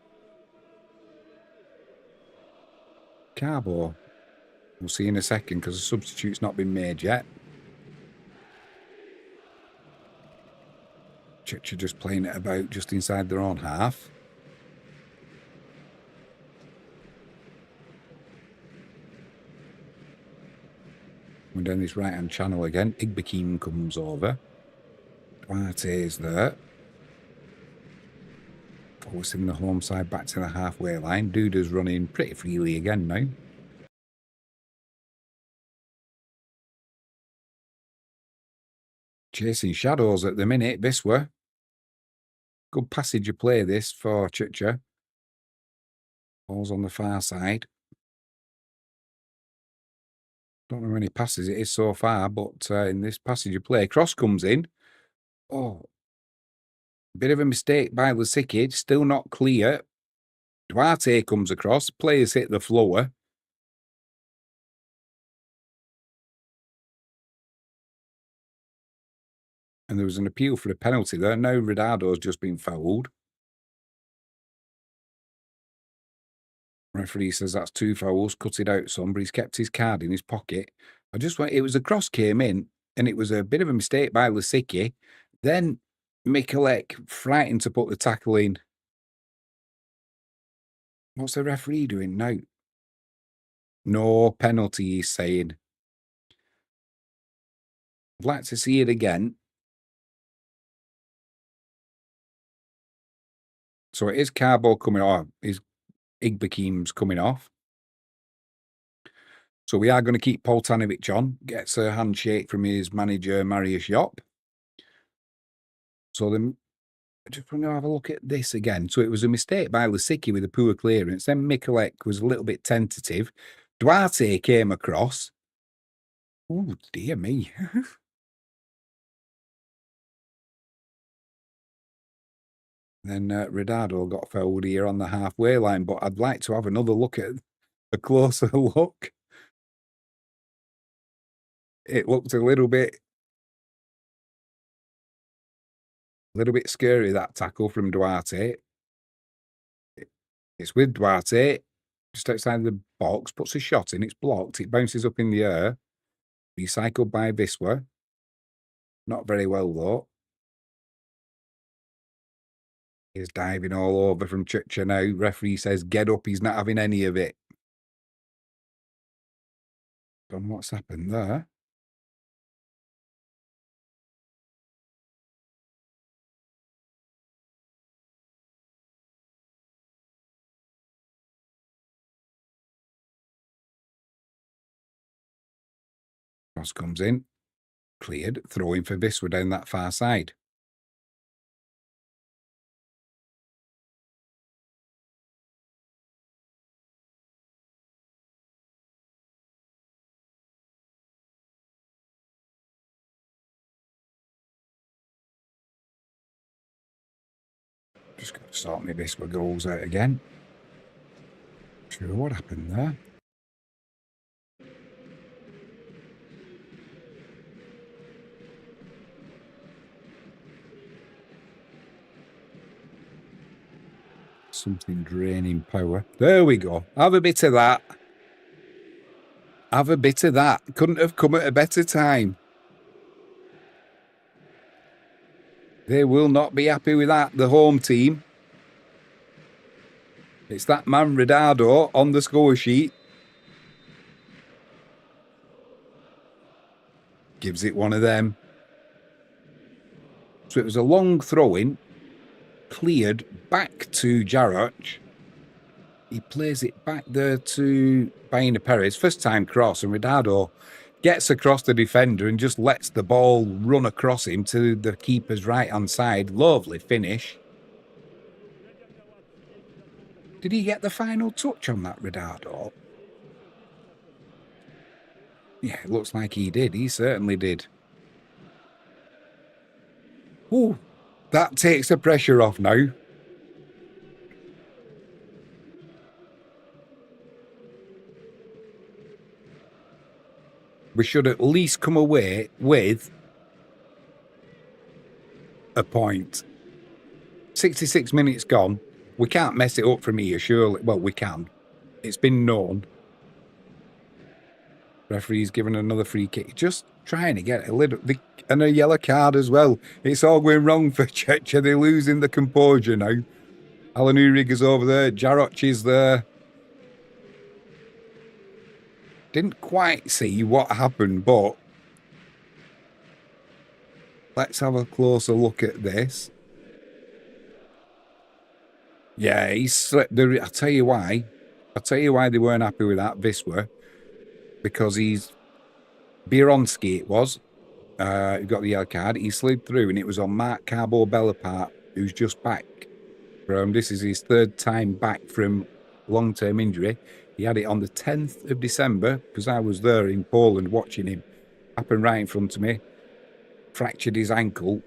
Carbo? We'll see in a second because the substitute's not been made yet. Tychy just playing it about just inside their own half. We're down this right-hand channel again. Igbekim comes over. Duarte's there. Forcing the home side back to the halfway line. Duda's running pretty freely again now. Chasing shadows at the minute, Wisla. Good passage of play this for Tychy. Ball's on the far side. Don't know how many passes it is so far, but in this passage of play, cross comes in. Oh, bit of a mistake by Tychy, still not clear. Duarte comes across, players hit the floor. And there was an appeal for a penalty there. Now Redardo's just been fouled. Referee says that's 2 fouls, cut it out some, but he's kept his card in his pocket. It was a cross came in, and it was a bit of a mistake by Tychy. Then Mikulek frightened to put the tackle in. What's the referee doing now? No penalty, he's saying. I'd like to see it again. So it is Carbo coming off. Is Igbekim's coming off. So we are going to keep Poltanovic on. Gets a handshake from his manager, Mariusz Jop. So then, I just want to have a look at this again. So it was a mistake by Tychy with a poor clearance. Then Mikulek was a little bit tentative. Duarte came across. Oh, dear me. Then Redardo got fouled here on the halfway line, but I'd like to have another look at a closer look. It looked a little bit scary, that tackle from Duarte. It's with Duarte, just outside the box, puts a shot in, it's blocked, it bounces up in the air. Recycled by Wisla. Not very well, though. He's diving all over from Tychy now. Referee says, get up, he's not having any of it. Don't know what's happened there. Cross comes in. Cleared. Throwing for Wisla down that far side. Just got to sort my Wisla goals out again. Sure, what happened there? Something draining power. There we go. Have a bit of that. Have a bit of that. Couldn't have come at a better time. They will not be happy with that, the home team. It's that man Redardo on the score sheet. Gives it one of them. So it was a long throw-in. Cleared back to Jaroch. He plays it back there to Baina Perez. First time cross, and Redardo gets across the defender and just lets the ball run across him to the keeper's right-hand side. Lovely finish. Did he get the final touch on that, Redardo? Yeah, it looks like he did. He certainly did. Ooh, that takes the pressure off now. We should at least come away with a point. 66 minutes gone. We can't mess it up from here, surely. Well, we can. It's been known. Referee's given another free kick. Just trying to get a little... And a yellow card as well. It's all going wrong for Tychy. They're losing the composure now. Alan Uriga's over there. Jaroch is there. Didn't quite see what happened, but let's have a closer look at this. Yeah, he slipped. I'll tell you why. I'll tell you why they weren't happy with that, Wisla. Because he's Bironski, it was. He got the yellow card. He slid through, and it was on Mark Carbo Bellapart, who's just back from. This is his third time back from long-term injury. He had it on the 10th of December, because I was there in Poland watching him. Happened right in front of me. Fractured his ankle.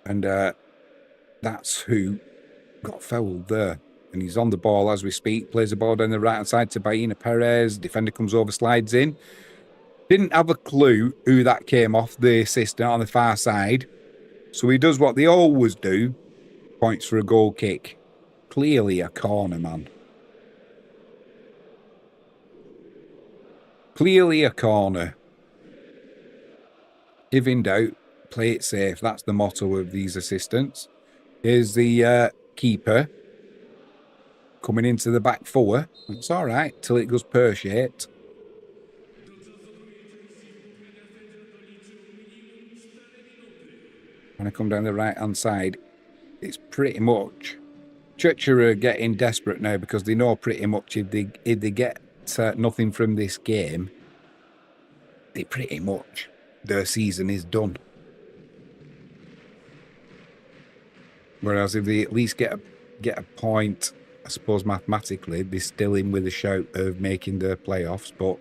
And that's who got fouled there. And he's on the ball as we speak. Plays the ball down the right-hand side to Baina Perez. Defender comes over, slides in. Didn't have a clue who that came off, the assistant on the far side. So he does what they always do. Points for a goal kick. Clearly a corner, man. Clearly a corner. If in doubt, play it safe. That's the motto of these assistants. Here's the keeper coming into the back four. It's all right till it goes pear-shaped. When I come down the right-hand side, it's pretty much... Tychy are getting desperate now because they know pretty much if they get nothing from this game, they pretty much, their season is done. Whereas if they at least get a point, I suppose mathematically, they're still in with a shout of making the playoffs. But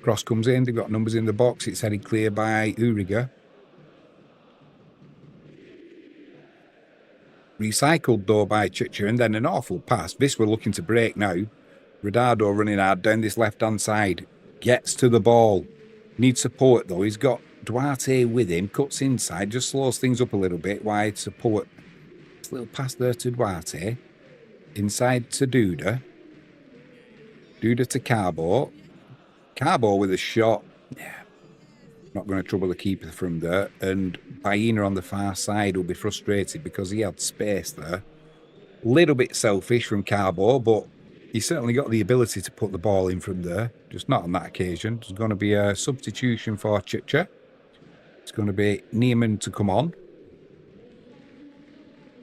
cross comes in, they've got numbers in the box, it's headed clear by Uriga. Recycled though by Tychy, and then an awful pass. This we're looking to break now. Rodado running hard down this left-hand side. Gets to the ball. Needs support though. He's got Duarte with him. Cuts inside. Just slows things up a little bit. Wide support. Just a little pass there to Duarte. Inside to Duda. Duda to Carbo. Carbo with a shot. Yeah. Not going to trouble the keeper from there. And Baina on the far side will be frustrated because he had space there. Little bit selfish from Carbo, but he certainly got the ability to put the ball in from there. Just not on that occasion. There's going to be a substitution for Tychy. It's going to be Niemann to come on.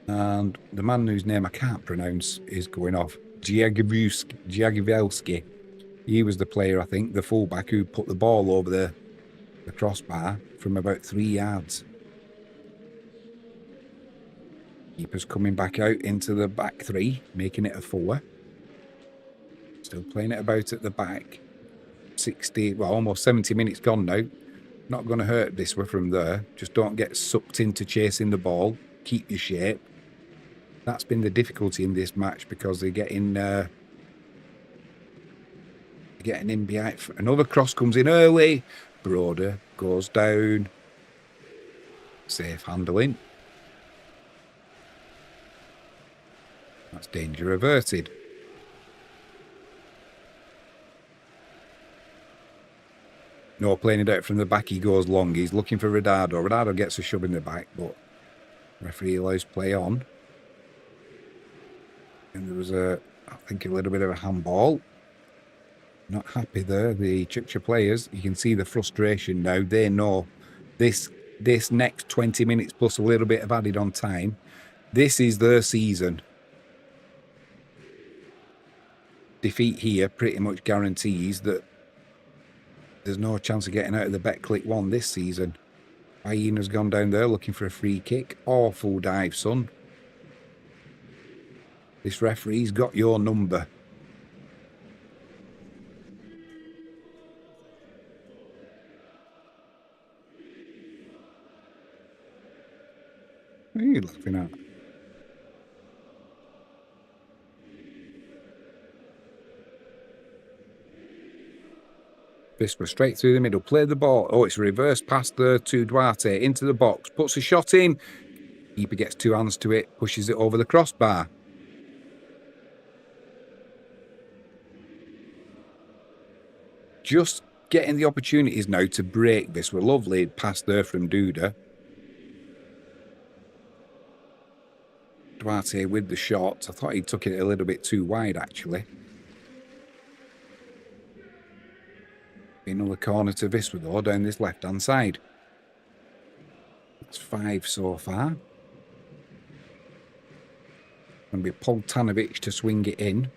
And the man whose name I can't pronounce is going off. Dziagiewski. He was the player, I think, the fullback who put the ball over the crossbar from about 3 yards. Keeper's coming back out into the back three, making it a 4. Still playing it about at the back. 60, well, almost 70 minutes gone now. Not going to hurt this one from there. Just don't get sucked into chasing the ball. Keep your shape. That's been the difficulty in this match because they're getting in behind. Another cross comes in early. Broder goes down. Safe handling. That's danger averted. No, playing it out from the back, he goes long. He's looking for Rodado. Rodado gets a shove in the back, but referee allows play on. And there was I think, a little bit of a handball. Not happy there, the Tychy players. You can see the frustration now. They know this next 20 minutes plus a little bit of added on time. This is their season. Defeat here pretty much guarantees that there's no chance of getting out of the Betclic one this season. Baina's gone down there looking for a free kick. Awful dive, son. This referee's got your number. What are you laughing at? This was straight through the middle. Play the ball. Oh, it's a reverse pass there to Duarte. Into the box. Puts a shot in. Keeper gets 2 hands to it. Pushes it over the crossbar. Just getting the opportunities now to break this. We're lovely pass there from Duda. Duarte with the shot. I thought he took it a little bit too wide, actually. another corner to Wisla though, down this left-hand side. That's 5 so far. Going to be Poltanovic to swing it in.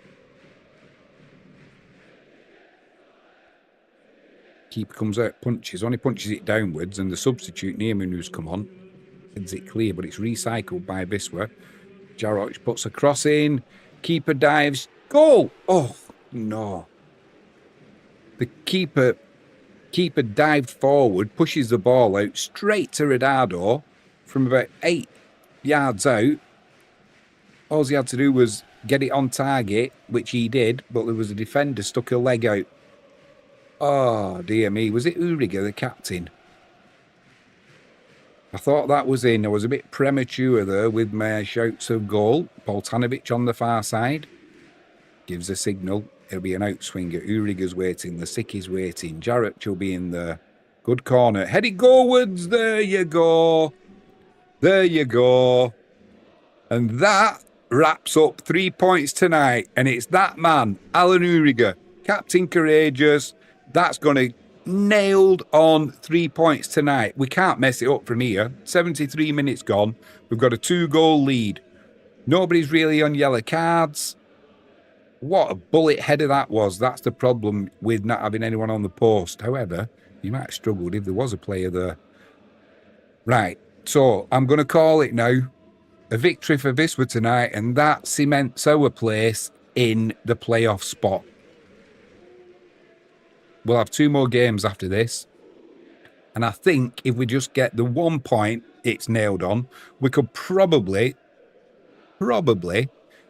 Keeper comes out, punches, only punches it downwards, and the substitute Neiman who's come on heads it clear, but it's recycled by Wisla. Jaroch puts a cross in. Keeper dives. Goal! Oh, no. The keeper dived forward, pushes the ball out straight to Redardo from about 8 yards out. All he had to do was get it on target, which he did, but there was a defender stuck a leg out. Oh, dear me. Was it Uriga, the captain? I thought that was in. I was a bit premature there with my shouts of goal. Poltanovic on the far side. Gives a signal. It'll be an outswinger. Uriga's waiting. The Sicky's waiting. Jarrett will be in the good corner. Head it gowards. There you go. There you go. And that wraps up 3 points tonight. And it's that man, Alan Uriga, Captain Courageous. That's going to nailed on 3 points tonight. We can't mess it up from here. 73 minutes gone. We've got a 2-goal lead. Nobody's really on yellow cards. What a bullet header that was. That's the problem with not having anyone on the post. However, you might have struggled if there was a player there. Right, so I'm going to call it now. A victory for Wisla tonight, and that cements our place in the playoff spot. We'll have 2 more games after this. And I think if we just get the 1 point, it's nailed on. We could probably,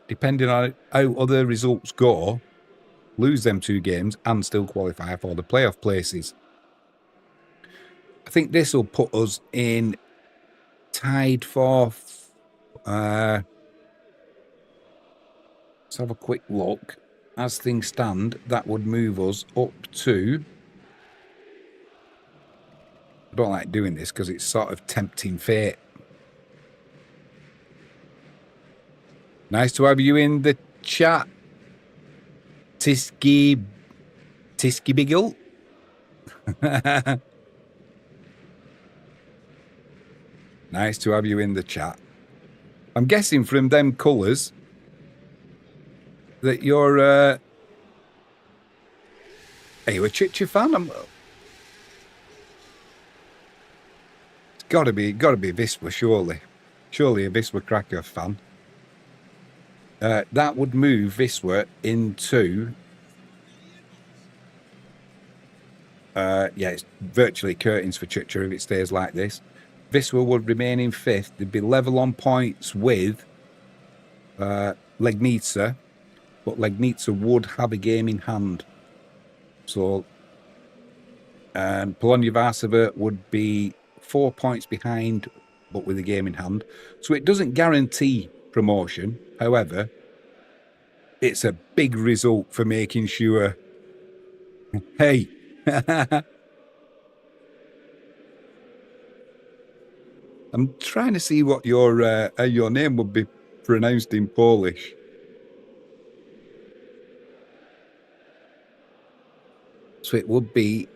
depending on how other results go, lose them 2 games and still qualify for the playoff places. I think this will put us in tied for... let's have a quick look. As things stand, that would move us up to... I don't like doing this because it's sort of tempting fate. Nice to have you in the chat. Tisky Biggle. Nice to have you in the chat. I'm guessing from them colours that you're are you a Tychy fan? It's gotta be Wisla, surely a Wisla Krakow fan. That would move Wisla into yeah, it's virtually curtains for Tychy if it stays like this. Wisla would remain in 5th. They'd be level on points with Legnica. But Legnica would have a game in hand. So, Polonia Varsova would be 4 points behind, but with a game in hand. So it doesn't guarantee promotion. However, it's a big result for making sure... Hey! I'm trying to see what your name would be pronounced in Polish. So it would be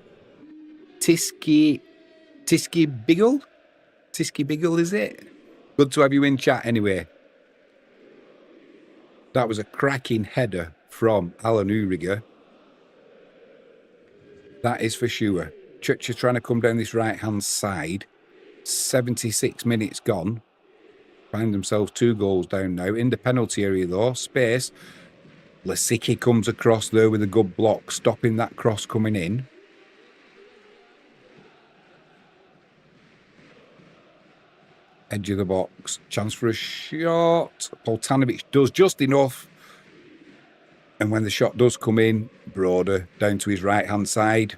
Tisky Biggle? Tisky Biggle, is it? Good to have you in chat anyway. That was a cracking header from Alan Uriga. That is for sure. Tychy trying to come down this right-hand side. 76 minutes gone. Find themselves 2 goals down now. In the penalty area, though. Space. Lasicki comes across there with a good block, stopping that cross coming in. Edge of the box. Chance for a shot. Poltanovic does just enough. And when the shot does come in, Broder down to his right-hand side.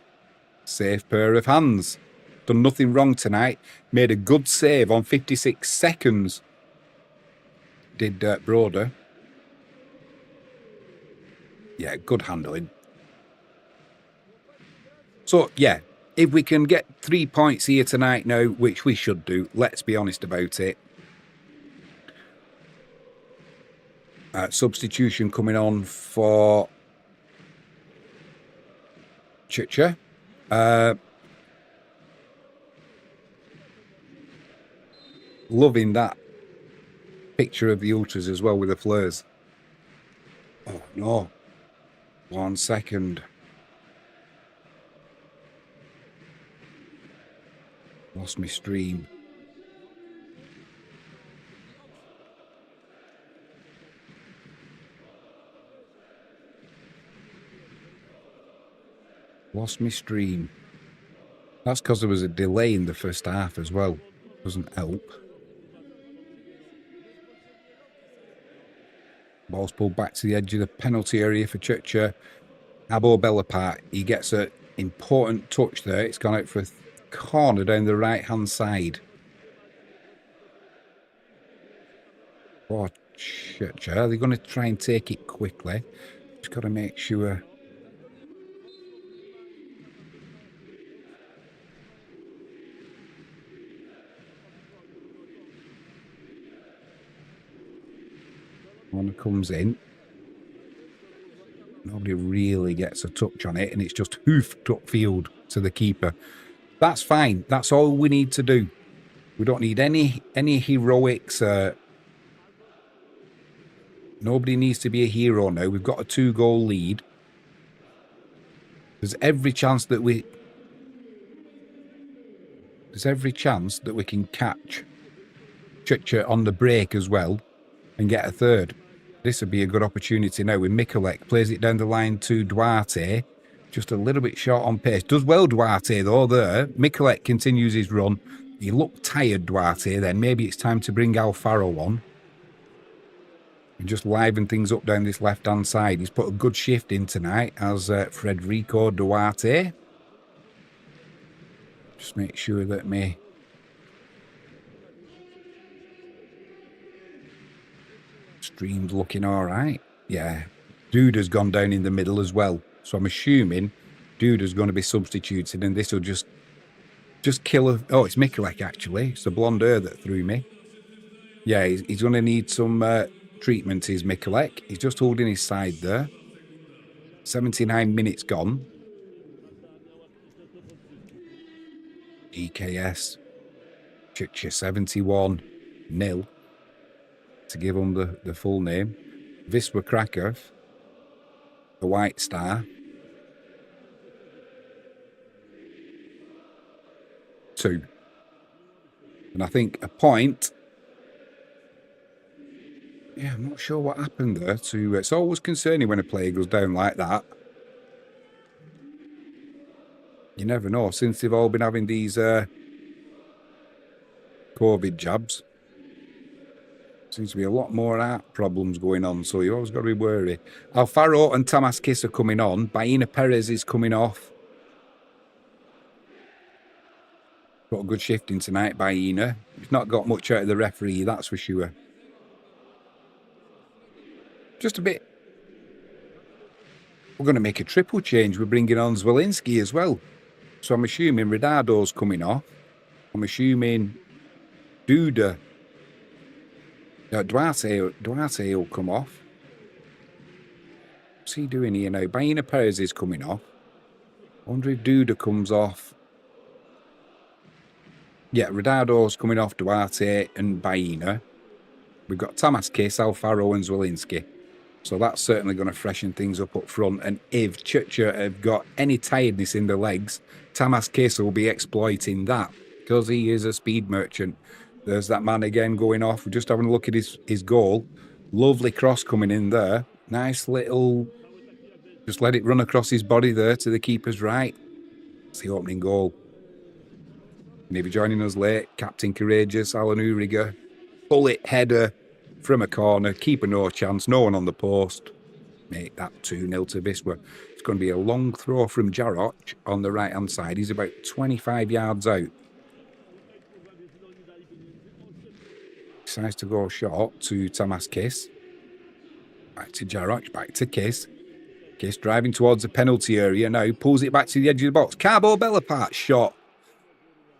Safe pair of hands. Done nothing wrong tonight. Made a good save on 56 seconds. Did Broder. Yeah, good handling. So, yeah, if we can get 3 points here tonight now, which we should do, let's be honest about it. Substitution coming on for Tychy. Loving that picture of the ultras as well with the flares. Oh no. 1 second. Lost my stream. Lost my stream. That's because there was a delay in the first half as well. Doesn't help. Ball's pulled back to the edge of the penalty area for Tychy. Abo Belapart, he gets an important touch there. It's gone out for a corner down the right-hand side. Oh, Tychy. Are they going to try and take it quickly? Just got to make sure. One comes in. Nobody really gets a touch on it, and it's just hoofed upfield to the keeper. That's fine. That's all we need to do. We don't need any heroics. Nobody needs to be a hero now. We've got a 2-goal lead. There's every chance that we can catch Tychy on the break as well and get a third. This would be a good opportunity now with Mikulek. Plays it down the line to Duarte. Just a little bit short on pace. Does well, Duarte, though, there. Mikulek continues his run. He looked tired, Duarte, then. Maybe it's time to bring Alfaro on. And just liven things up down this left-hand side. He's put a good shift in tonight as Federico Duarte. Just make sure that my stream's looking all right. Yeah. Duda's gone down in the middle as well. So I'm assuming Duda's going to be substituted, and this will just kill her. Oh, it's Mikulek, actually. It's the blonde hair that threw me. Yeah, he's going to need some treatment, is Mikulek. He's just holding his side there. 79 minutes gone. GKS Tychy 71-0 to give him the full name. Wisla Krakow, the White Star. 2. And I think a point. Yeah, I'm not sure what happened there. It's always concerning when a player goes down like that. You never know. Since they've all been having these COVID jabs, seems to be a lot more heart problems going on, so you always got to be wary. Alfaro and Tamas Kiss are coming on. Baena Perez is coming off. Got a good shifting tonight, Baena. He's not got much out of the referee, that's for sure. Just a bit. We're going to make a triple change. We're bringing on Zwolinski as well. So I'm assuming Redardo's coming off. I'm assuming Duda. Duarte will come off. What's he doing here now? Baena Perez is coming off. I wonder if Duda comes off. Yeah, Redardo's coming off, Duarte and Baena. We've got Tamas Kiss, Alfaro and Zwolinski. So that's certainly going to freshen things up front. And if Tychy have got any tiredness in the legs, Tamas Kiss will be exploiting that because he is a speed merchant. There's that man again going off. We're just having a look at his goal. Lovely cross coming in there. Nice little... Just let it run across his body there to the keeper's right. It's the opening goal. Maybe joining us late. Captain Courageous, Alan Uriger. Bullet header from a corner. Keeper no chance. No one on the post. Make that 2-0 to Wisła. It's going to be a long throw from Jarroch on the right-hand side. He's about 25 yards out. Decides to go short to Tamas Kiss. Back to Jarroch. Back to Kiss. Kiss driving towards the penalty area now. Pulls it back to the edge of the box. Carbo Belapart shot.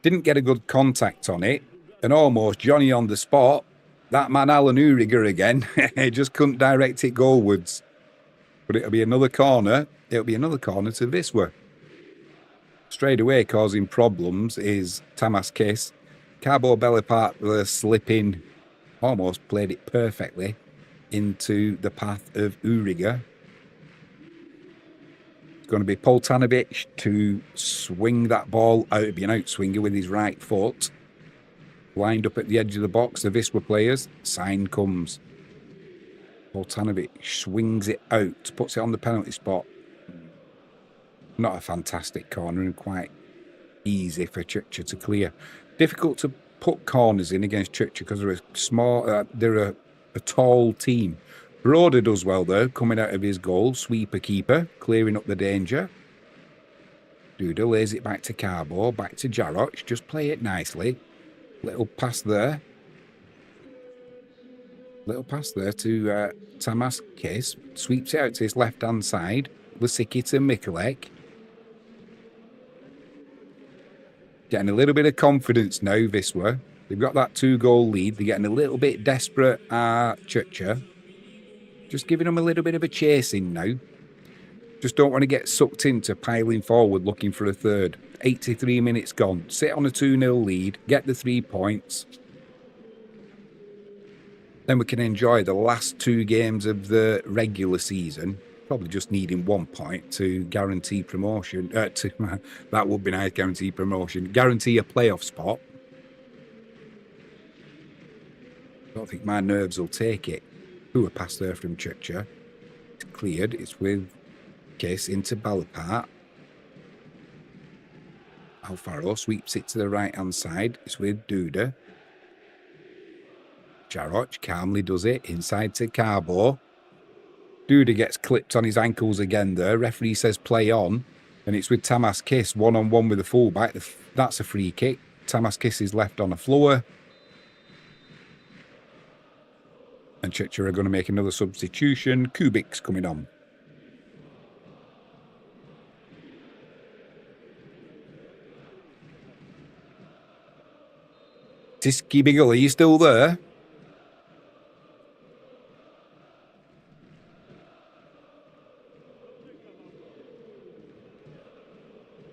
Didn't get a good contact on it. And almost Johnny on the spot. That man Alan Uriger again. He just couldn't direct it goalwards. But it'll be another corner. It'll be another corner to Wisła. Straight away causing problems is Tamas Kiss. Cabo belly part slipping, almost played it perfectly into the path of Uriga. It's going to be Poltanovic to swing that ball out, be an outswinger with his right foot. Lined up at the edge of the box, the Wisla players. Sign comes. Poltanovic swings it out, puts it on the penalty spot. Not a fantastic corner and quite easy for Tychy to clear. Difficult to put corners in against Tychy because they're a small, they're a tall team. Broder does well though, coming out of his goal. Sweeper keeper, clearing up the danger. Duda lays it back to Carbo, back to Jaroch. Just play it nicely. Little pass there. Little pass there to Tamas Kiss. Sweeps it out to his left-hand side. Lisicki to Mikulek. Getting a little bit of confidence now, Wisla. They've got that 2-goal lead. They're getting a little bit desperate at Tychy. Just giving them a little bit of a chasing now. Just don't want to get sucked into piling forward looking for a third. 83 minutes gone. Sit on a 2-0 lead. Get the 3 points. Then we can enjoy the last 2 games of the regular season. Probably just needing 1 point to guarantee promotion. That would be nice, guarantee promotion. Guarantee a playoff spot. Don't think my nerves will take it. Who a pass there from Tychy. It's cleared. It's with Kiss into Balapart. Alfaro sweeps it to the right-hand side. It's with Duda. Jaroch calmly does it. Inside to Carbo. Duda gets clipped on his ankles again there. Referee says play on. And it's with Tamas Kiss one-on-one with the fullback. That's a free kick. Tamas Kiss is left on the floor. And Tychy are going to make another substitution. Kubik's coming on. Tiski Biggle, are you still there?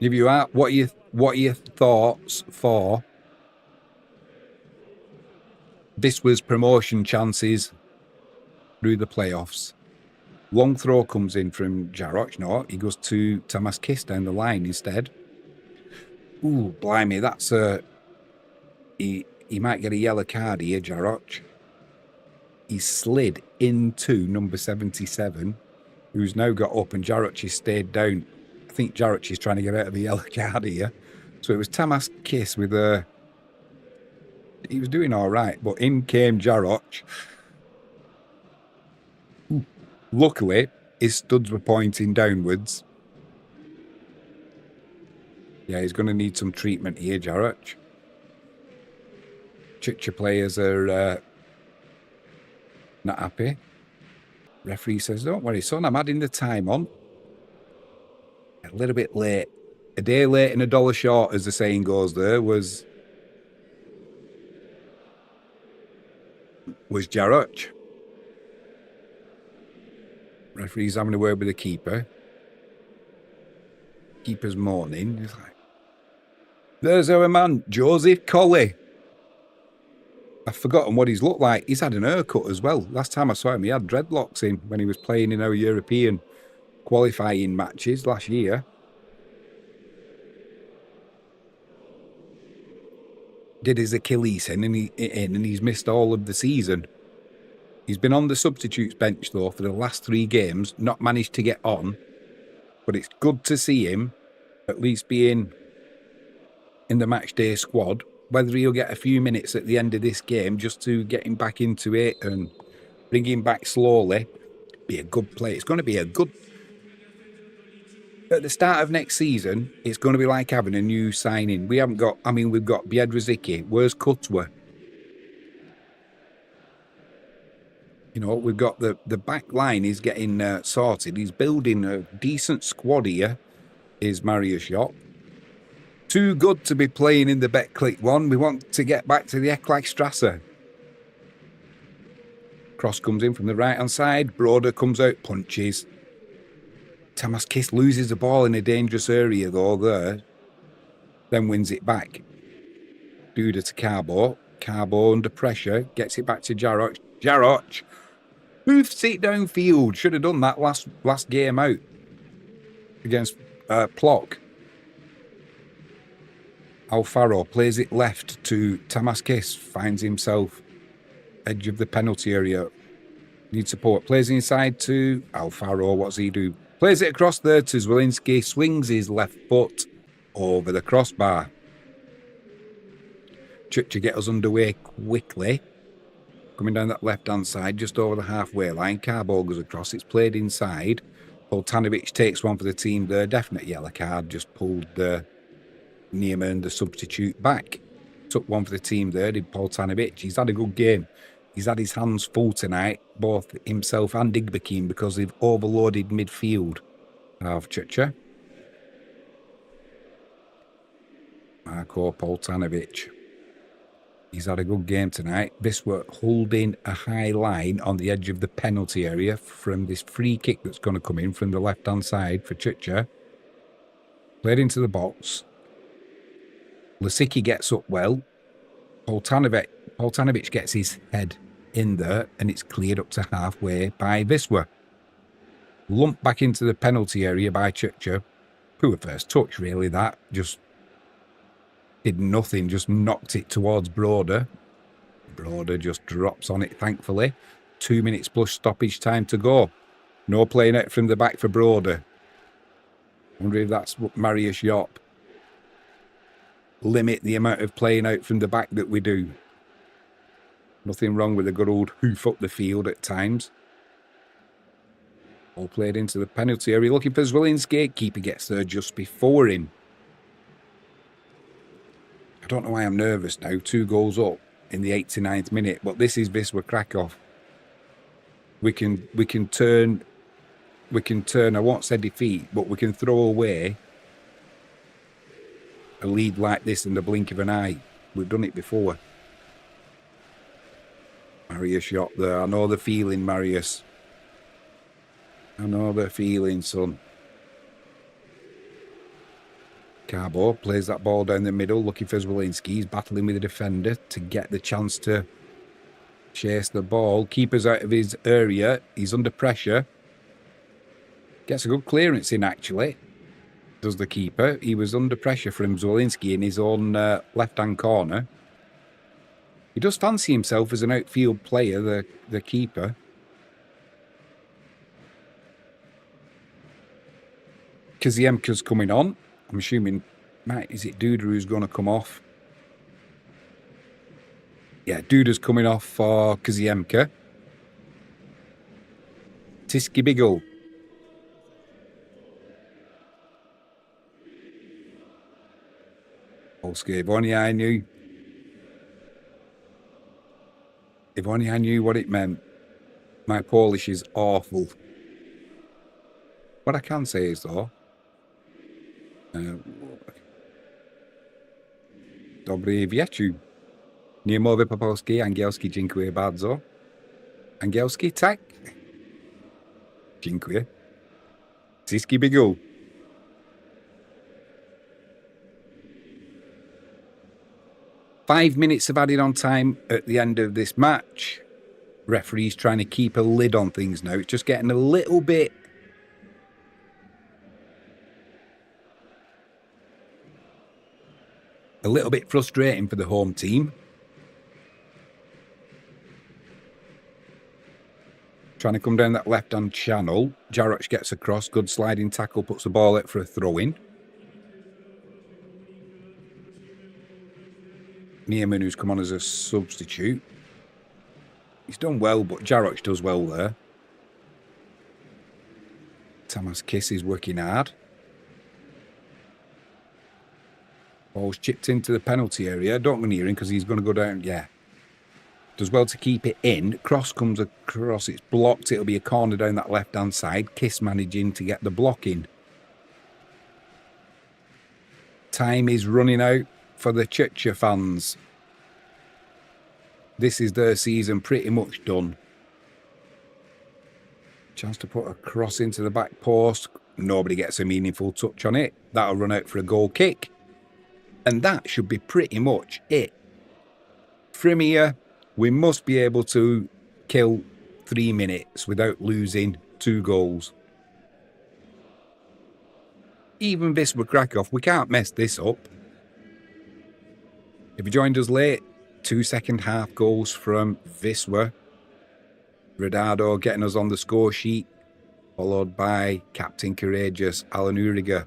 If you are, what are your thoughts for Wisła's promotion chances through the playoffs? Long throw comes in from Jaroch. No, he goes to Tamas Kiss down the line instead. Ooh, blimey, that's a... He might get a yellow card here, Jaroch. He slid into number 77, who's now got up, and Jaroch has stayed down. I think Jaroch is trying to get out of the yellow card here. So it was Tamas Kiss with a... He was doing all right, but in came Jaroch. Luckily, his studs were pointing downwards. Yeah, he's going to need some treatment here, Jaroch. Tychy players are not happy. Referee says, don't worry, son, I'm adding the time on. A little bit late. A day late and $1 short, as the saying goes there, was Jaroch. Referee's having a word with the keeper. Keeper's moaning. He's like, there's our man, Joseph Colley. I've forgotten what he's looked like. He's had an haircut as well. Last time I saw him, he had dreadlocks in when he was playing in our European qualifying matches last year. Did his Achilles in, and he's missed all of the season. He's been on the substitutes bench, though, for the last 3 games. Not managed to get on. But it's good to see him at least being in the match day squad. Whether he'll get a few minutes at the end of this game just to get him back into it and bring him back slowly, be a good play. It's going to be a good... At the start of next season, it's going to be like having a new signing. We haven't got... I mean, we've got Biedrzycki. Where's Kutwa? You know, we've got the back line is getting sorted. He's building a decent squad here, is Mariusz Jopp. Too good to be playing in the Betclic one. We want to get back to the Eklachstrasse. Cross comes in from the right-hand side. Broder comes out, punches. Tamas Kiss loses the ball in a dangerous area, though, there. then wins it back. Duda to Carbo. Carbo under pressure, gets it back to Jaroch. Jaroch hoofs it downfield. Should have done that last game out against Plock. Alfaro plays it left to Tamaskis. Finds himself edge of the penalty area. Needs support. Plays inside to Alfaro. What's he do? Plays it across there to Zwolinski. Swings his left foot over the crossbar. Chucha get us underway quickly. Coming down that left-hand side, just over the halfway line. Carbo goes across. It's played inside. Poltanovic takes one for the team there. Definite yellow card. Just pulled Niemann, the substitute, back. Took one for the team there, did Poltanovic. He's had a good game. He's had his hands full tonight, both himself and Igbekin, because they've overloaded midfield of Chucha. Marko Poltanovic. He's had a good game tonight. Wisla holding a high line on the edge of the penalty area from this free kick that's going to come in from the left-hand side for Chucha. Played into the box. Lisicki gets up well. Poltanovic gets his head in there, and it's cleared up to halfway by Wisla. Lumped back into the penalty area by Chucha. Poor first touch, really, that. Just did nothing, just knocked it towards Broder. Broder just drops on it, thankfully. 2 minutes plus stoppage time to go. No playing it from the back for Broder. Wonder if that's what Marius Yop. Limit the amount of playing out from the back that we do. Nothing wrong with a good old hoof up the field at times. All played into the penalty area, looking for Zwolinski. Keeper gets there just before him. I don't know why I'm nervous now. 2 goals up in the 89th minute, but this is Wisla Krakow. We can turn. I won't say defeat, but we can throw away a lead like this in the blink of an eye. We've done it before. Marius shot there. I know the feeling, Marius. I know the feeling, son. Carbo plays that ball down the middle, looking for Zwolinski. He's battling with the defender to get the chance to chase the ball. Keeper's out of his area. He's under pressure. Gets a good clearance in, actually. Does the keeper. He was under pressure from Zwolinski in his own left-hand corner. He does fancy himself as an outfield player, the keeper. Kaziemka's coming on. I'm assuming, is it Duda who's going to come off? Yeah, Duda's coming off for Kaziemka. Tychy Biggle. Polski, if only I knew. If only I knew what it meant. My Polish is awful. What I can say is, though, Dobry wieczór. Nie mówię po polski, angielski, dziękuję bardzo. Angielski, tak? Dziękuję. Tychy Biggle. Five minutes of added on time at the end of this match. Referee's trying to keep a lid on things now. It's just getting a little bit frustrating for the home team. Trying to come down that left-hand channel. Jaroch gets across. Good sliding tackle. Puts the ball out for a throw-in. Niemann, who's come on as a substitute. He's done well, but Jaroch does well there. Tamaskis is working hard. Ball's chipped into the penalty area. Don't go near him because he's going to go down. Yeah. Does well to keep it in. Cross comes across. It's blocked. It'll be a corner down that left-hand side. Kiss managing to get the block in. Time is running out for the Chucha fans. This is their season pretty much done. Chance to put a cross into the back post. Nobody gets a meaningful touch on it. That'll run out for a goal kick. And that should be pretty much it. From here, we must be able to kill 3 minutes without losing 2 goals. Even Wisla Krakow, we can't mess this up. If you joined us late, 2 second-half goals from Wisla. Radado getting us on the score sheet, followed by Captain Courageous Alan Uriger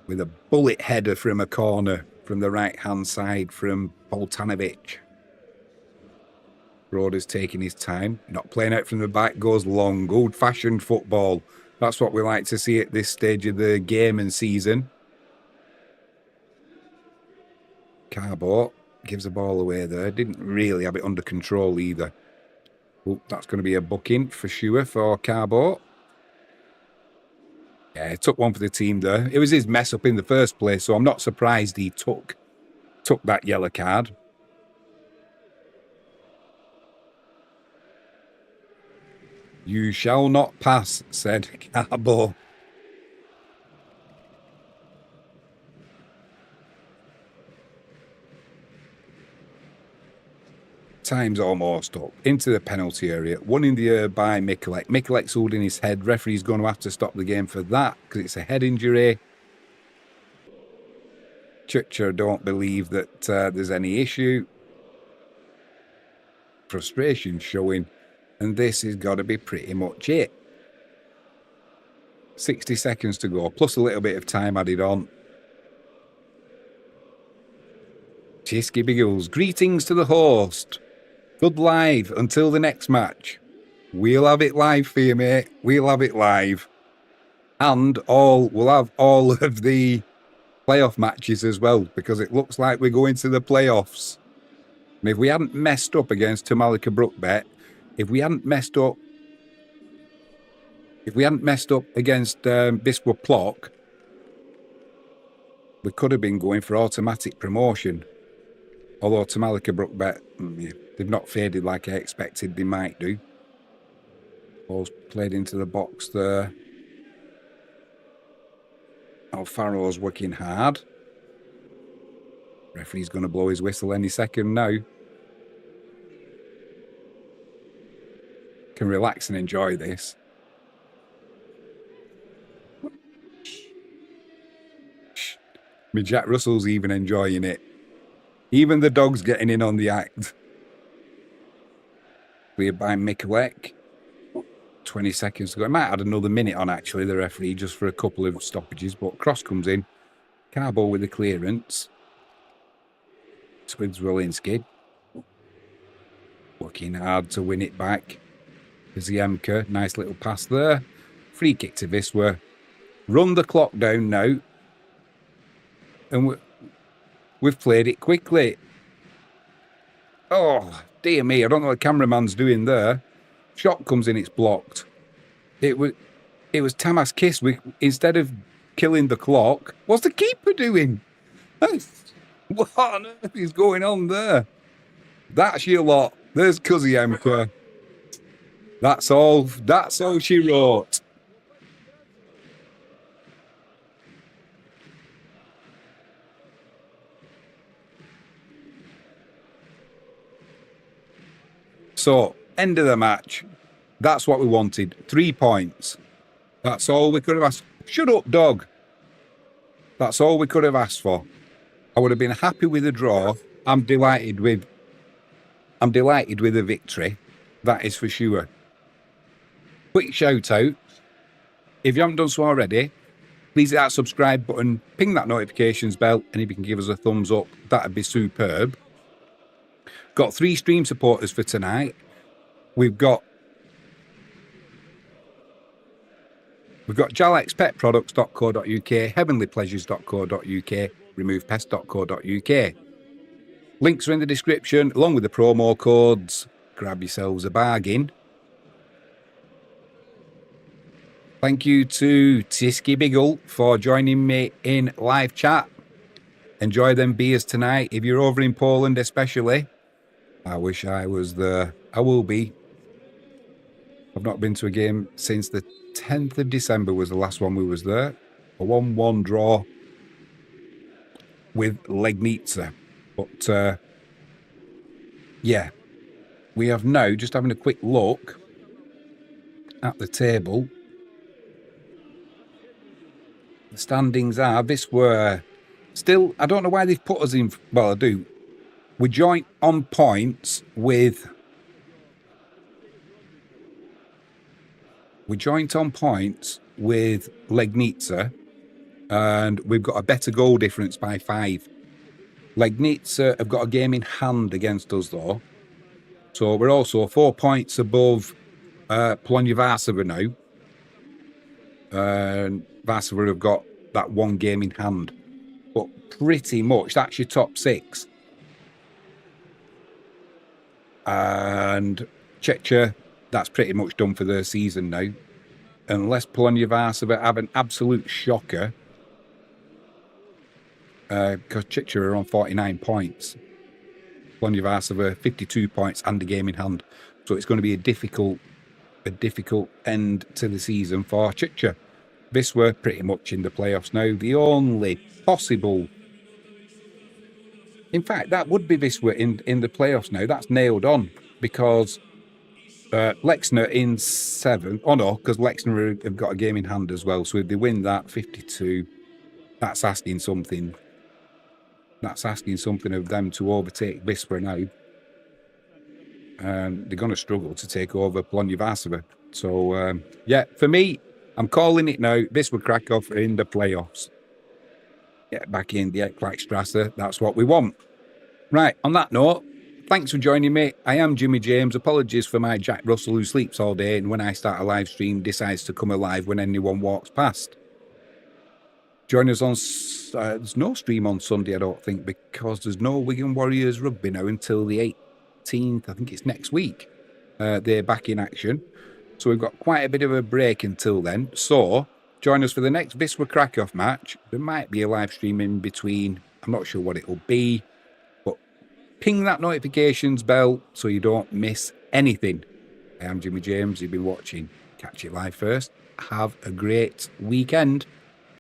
with a bullet header from a corner from the right-hand side from Poltanovic. Broder's taking his time, not playing out from the back, goes long, old-fashioned football. That's what we like to see at this stage of the game and season. Carbo gives the ball away there. Didn't really have it under control either. Oh, that's going to be a booking for sure for Carbo. Yeah, he took one for the team there. It was his mess up in the first place, so I'm not surprised he took that yellow card. You shall not pass, said Carbo. Time's almost up. Into the penalty area. One in the air by Mikulek. Mikulek's holding his head. Referee's going to have to stop the game for that because it's a head injury. Chucha don't believe that there's any issue. Frustration showing. And this has got to be pretty much it. 60 seconds to go, plus a little bit of time added on. Chisky Biggles, greetings to the host. Good live until the next match. We'll have it live for you, mate. We'll have it live. And we'll have all of the playoff matches as well, because it looks like we're going to the playoffs. And if we hadn't messed up against Tamalika Brookbet, if we hadn't messed up against Biswa Plock, we could have been going for automatic promotion. Although Tamalika Brookbet, they've not faded like I expected they might do. Ball's played into the box there. Alfaro's working hard. Referee's going to blow his whistle any second now. Can relax and enjoy this. Me Jack Russell's even enjoying it. Even the dog's getting in on the act. Cleared by Mikulek. 20 seconds to go. It might add another minute on, actually, the referee, just for a couple of stoppages. But cross comes in. Carbo with the clearance. Swids Rolinski. Working hard to win it back. Ziemka, nice little pass there. Free kick to Wisla. Run the clock down now. And we've played it quickly. Oh, dear me. I don't know what the cameraman's doing there. Shot comes in, it's blocked. It was Tamas Kiss. Instead of killing the clock, what's the keeper doing? What on earth is going on there? That's your lot. There's Kuziemka. That's all she wrote. So, end of the match. That's what we wanted. 3 points. That's all we could have asked. Shut up, dog. That's all we could have asked for. I would have been happy with a draw. I'm delighted with a victory. That is for sure. Quick shout out. If you haven't done so already, please hit that subscribe button, ping that notifications bell, and if you can give us a thumbs up, that'd be superb. Got 3 stream supporters for tonight. We've got jalexpetproducts.co.uk, heavenlypleasures.co.uk, removepest.co.uk. Links are in the description, along with the promo codes. Grab yourselves a bargain. Thank you to Tisky Biggle for joining me in live chat. Enjoy them beers tonight. If you're over in Poland especially, I wish I was there. I will be. I've not been to a game since the 10th of December was the last one we was there. A 1-1 draw. with Legnica. But yeah, we have now just having a quick look at the table. The standings are this were still. I don't know why they've put us in. Well, I do. We're joint on points with. We're joint on points with Legnica, and we've got a better goal difference by 5. Legnica have got a game in hand against us, though. So we're also 4 points above Polonia Varsova now. And Varsova have got that 1 game in hand. But pretty much, that's your top 6. And Czechia, that's pretty much done for their season now. Unless Polonia Varsova have an absolute shocker. Because Czechia are on 49 points. Polonia Varsova 52 points and a game in hand. So it's going to be a difficult end to the season for Czechia. Wisla pretty much in the playoffs now. The only possible... In fact, that would be Wisla in the playoffs now. That's nailed on. Because Lexner in 7. Oh no, because Lexner have got a game in hand as well. So if they win that 52, that's asking something. That's asking something of them to overtake Wisla now. They're going to struggle to take over Polonia Varsova. So, yeah, for me, I'm calling it now. Wisla Krakow in the playoffs. Get back in the Ekklaxstrasse. That's what we want. Right, on that note, thanks for joining me. I am Jimmy James. Apologies for my Jack Russell who sleeps all day and when I start a live stream decides to come alive when anyone walks past. Join us on... there's no stream on Sunday, I don't think, because there's no Wigan Warriors rugby now until the 18th. I think it's next week. They're back in action. So we've got quite a bit of a break until then. So join us for the next Wisla Krakow match. There might be a live stream in between. I'm not sure what it will be. But ping that notifications bell so you don't miss anything. I am Jimmy James. You've been watching Catch It Live First. Have a great weekend.